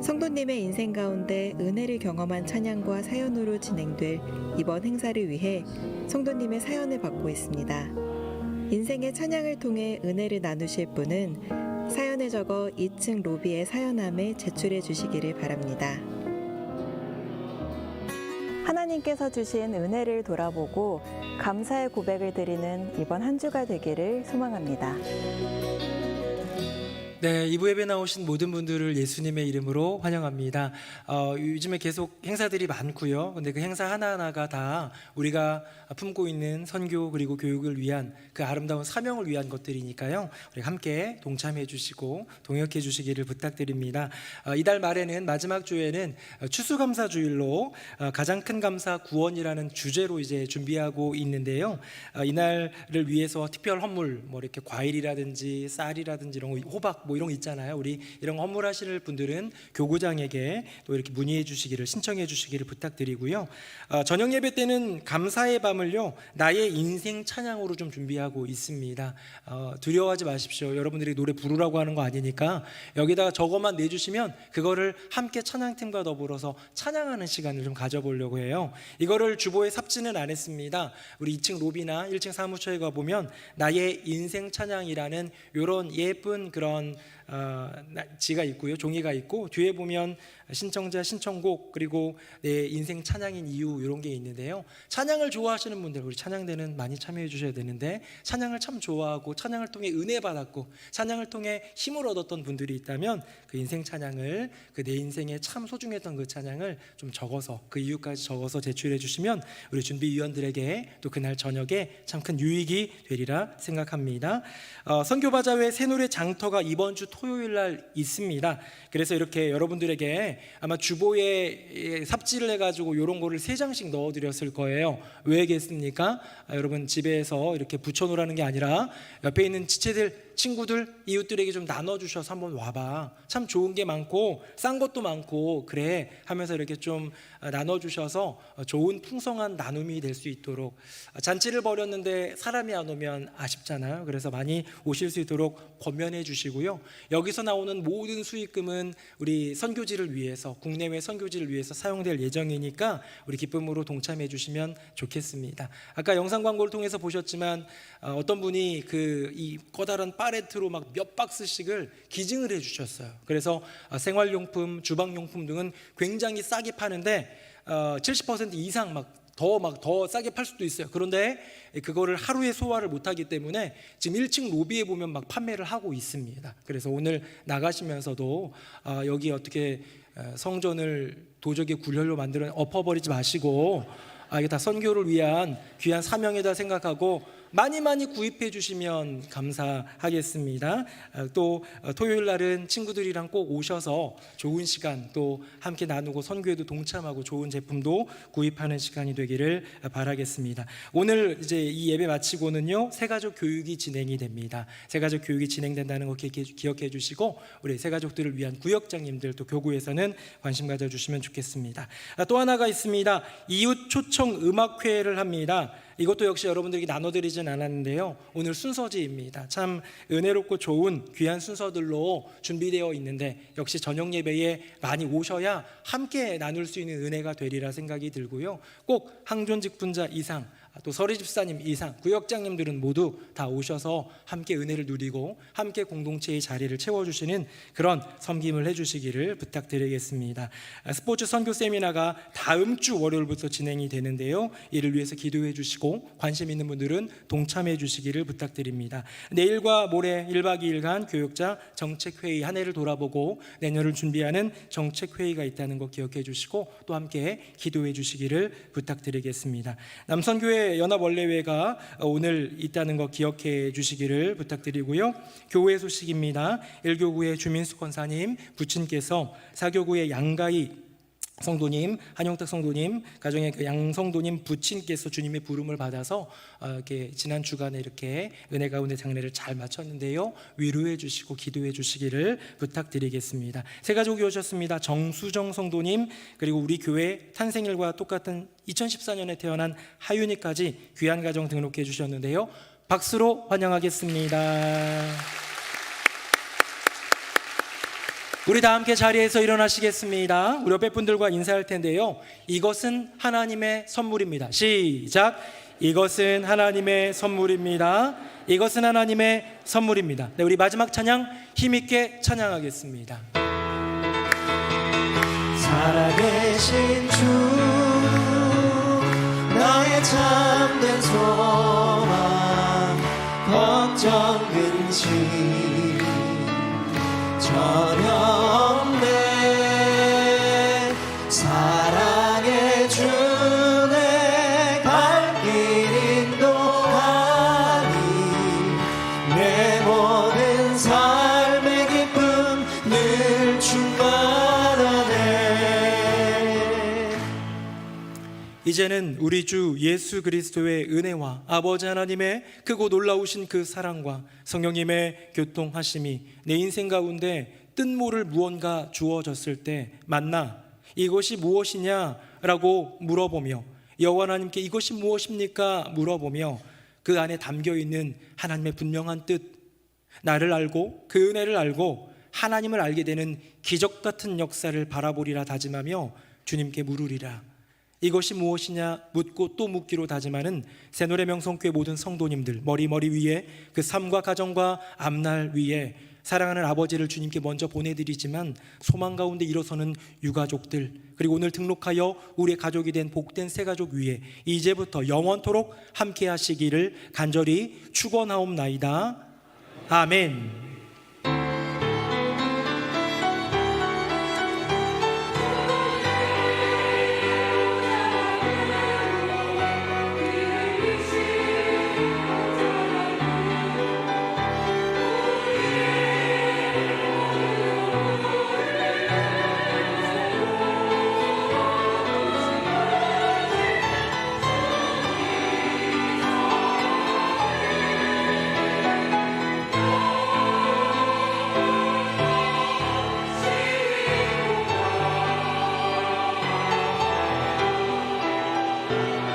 Speaker 6: 성도님의 인생 가운데 은혜를 경험한 찬양과 사연으로 진행될 이번 행사를 위해 성도님의 사연을 받고 있습니다. 인생의 찬양을 통해 은혜를 나누실 분은 사연을 적어 2층 로비의 사연함에 제출해 주시기를 바랍니다. 하나님께서 주신 은혜를 돌아보고 감사의 고백을 드리는 이번 한 주가 되기를 소망합니다.
Speaker 1: 네, 2부 예배 나오신 모든 분들을 예수님의 이름으로 환영합니다. 요즘에 계속 행사들이 많고요. 근데 그 행사 하나하나가 다 우리가 품고 있는 선교 그리고 교육을 위한 그 아름다운 사명을 위한 것들이니까요. 우리 함께 동참해 주시고 동역해 주시기를 부탁드립니다. 이달 말에는 마지막 주에는 추수감사 주일로 가장 큰 감사 구원이라는 주제로 이제 준비하고 있는데요. 이날을 위해서 특별 헌물 뭐 이렇게 과일이라든지 쌀이라든지 이런 거, 호박 뭐 이런 거 있잖아요. 우리 이런 거 헌물하실 분들은 교구장에게 또 이렇게 문의해 주시기를 신청해 주시기를 부탁드리고요. 저녁 예배 때는 감사의 밤을요 나의 인생 찬양으로 좀 준비하고 있습니다. 두려워하지 마십시오. 여러분들이 노래 부르라고 하는 거 아니니까 여기다가 저것만 내주시면 그거를 함께 찬양팀과 더불어서 찬양하는 시간을 좀 가져보려고 해요. 이거를 주보에 삽지는 안 했습니다. 우리 2층 로비나 1층 사무처에 가보면 나의 인생 찬양이라는 이런 예쁜 그런 지가 있고요, 종이가 있고 뒤에 보면 신청자 신청곡 그리고 내 인생 찬양인 이유 이런 게 있는데요. 찬양을 좋아하시는 분들 우리 찬양대는 많이 참여해 주셔야 되는데 찬양을 참 좋아하고 찬양을 통해 은혜 받았고 찬양을 통해 힘을 얻었던 분들이 있다면 그 인생 찬양을 그 내 인생에 참 소중했던 그 찬양을 좀 적어서 그 이유까지 적어서 제출해 주시면 우리 준비위원들에게 또 그날 저녁에 참 큰 유익이 되리라 생각합니다. 선교바자회 새노래 장터가 이번 주 토요일 날 있습니다. 그래서 이렇게 여러분들에게 아마 주보에 삽질을 해가지고 이런 거를 3장씩 넣어드렸을 거예요. 왜겠습니까? 여러분 집에서 이렇게 붙여놓으라는 게 아니라 옆에 있는 지체들, 친구들, 이웃들에게 좀 나눠주셔서 한번 와봐. 참 좋은 게 많고 싼 것도 많고 그래 하면서 이렇게 좀 나눠주셔서 좋은 풍성한 나눔이 될 수 있도록, 잔치를 벌였는데 사람이 안 오면 아쉽잖아요. 그래서 많이 오실 수 있도록 권면해 주시고요. 여기서 나오는 모든 수익금은 우리 선교지를 위해서, 국내외 선교지를 위해서 사용될 예정이니까 우리 기쁨으로 동참해 주시면 좋겠습니다. 아까 영상 광고를 통해서 보셨지만 어떤 분이 이 커다란 팔레트로 막 몇 박스씩을 기증을 해주셨어요. 그래서 생활용품, 주방용품 등은 굉장히 싸게 파는데 70% 이상 더 싸게 팔 수도 있어요. 그런데 그거를 하루에 소화를 못하기 때문에 지금 1층 로비에 보면 막 판매를 하고 있습니다. 그래서 오늘 나가시면서도 여기 어떻게 성전을 도적의 굴혈로 만들어 엎어버리지 마시고 이게 다 선교를 위한 귀한 사명이다 생각하고 많이 구입해 주시면 감사하겠습니다. 또 토요일 날은 친구들이랑 꼭 오셔서 좋은 시간 또 함께 나누고 선교에도 동참하고 좋은 제품도 구입하는 시간이 되기를 바라겠습니다. 오늘 이제 이 예배 마치고는요, 새가족 교육이 진행이 됩니다. 새가족 교육이 진행된다는 거 기억해 주시고 우리 새가족들을 위한 구역장님들 또 교구에서는 관심 가져주시면 좋겠습니다. 또 하나가 있습니다. 이웃 초청 음악회를 합니다. 이것도 역시 여러분들에게 나눠드리진 않았는데요, 오늘 순서지입니다. 참 은혜롭고 좋은 귀한 순서들로 준비되어 있는데 역시 저녁 예배에 많이 오셔야 함께 나눌 수 있는 은혜가 되리라 생각이 들고요, 꼭 항존 직분자 이상 또 서리 집사님 이상 구역장님들은 모두 다 오셔서 함께 은혜를 누리고 함께 공동체의 자리를 채워주시는 그런 섬김을 해주시기를 부탁드리겠습니다. 스포츠 선교 세미나가 다음 주 월요일부터 진행이 되는데요, 이를 위해서 기도해 주시고 관심 있는 분들은 동참해 주시기를 부탁드립니다. 내일과 모레 1박 2일간 교육자 정책회의, 한 해를 돌아보고 내년을 준비하는 정책회의가 있다는 것 기억해 주시고 또 함께 기도해 주시기를 부탁드리겠습니다. 남선교회 연합원례회가 오늘 있다는 거 기억해 주시기를 부탁드리고요, 교회 소식입니다. 1교구의 주민수 권사님 부친께서 4교구의 양가희 성도님, 한영탁 성도님, 가정의 그 양성도님 부친께서 주님의 부름을 받아서 이렇게 지난 주간에 이렇게 은혜 가운데 장례를 잘 마쳤는데요, 위로해 주시고 기도해 주시기를 부탁드리겠습니다. 세 가족이 오셨습니다. 정수정 성도님, 그리고 우리 교회 탄생일과 똑같은 2014년에 태어난 하윤이까지 귀한 가정 등록해 주셨는데요, 박수로 환영하겠습니다. 우리 다 함께 자리에서 일어나시겠습니다. 우리 옆에 분들과 인사할 텐데요, 이것은 하나님의 선물입니다. 시작. 이것은 하나님의 선물입니다. 이것은 하나님의 선물입니다. 네, 우리 마지막 찬양 힘있게 찬양하겠습니다.
Speaker 4: 살아계신 주, 나의 참된 소망, 걱정 근심 전혀 없네. 사랑의 주 내 갈 길 인도하니 내 모든 삶의 기쁨 늘 충만하네.
Speaker 1: 이제는 우리 주 예수 그리스도의 은혜와 아버지 하나님의 크고 놀라우신 그 사랑과 성령님의 교통하심이 내 인생 가운데 뜻모를 무언가 주어졌을 때 만나 이것이 무엇이냐라고 물어보며, 여호와 하나님께 이것이 무엇입니까? 물어보며 그 안에 담겨있는 하나님의 분명한 뜻, 나를 알고 그 은혜를 알고 하나님을 알게 되는 기적 같은 역사를 바라보리라 다짐하며 주님께 물으리라. 이것이 무엇이냐 묻고 또 묻기로 다짐하는 새노래 명성교회 모든 성도님들, 머리 위에 그 삶과 가정과 앞날 위에 사랑하는 아버지를 주님께 먼저 보내드리지만 소망 가운데 일어서는 유가족들, 그리고 오늘 등록하여 우리의 가족이 된 복된 새가족 위에 이제부터 영원토록 함께 하시기를 간절히 축원하옵나이다. 아멘.
Speaker 3: 주옵소서.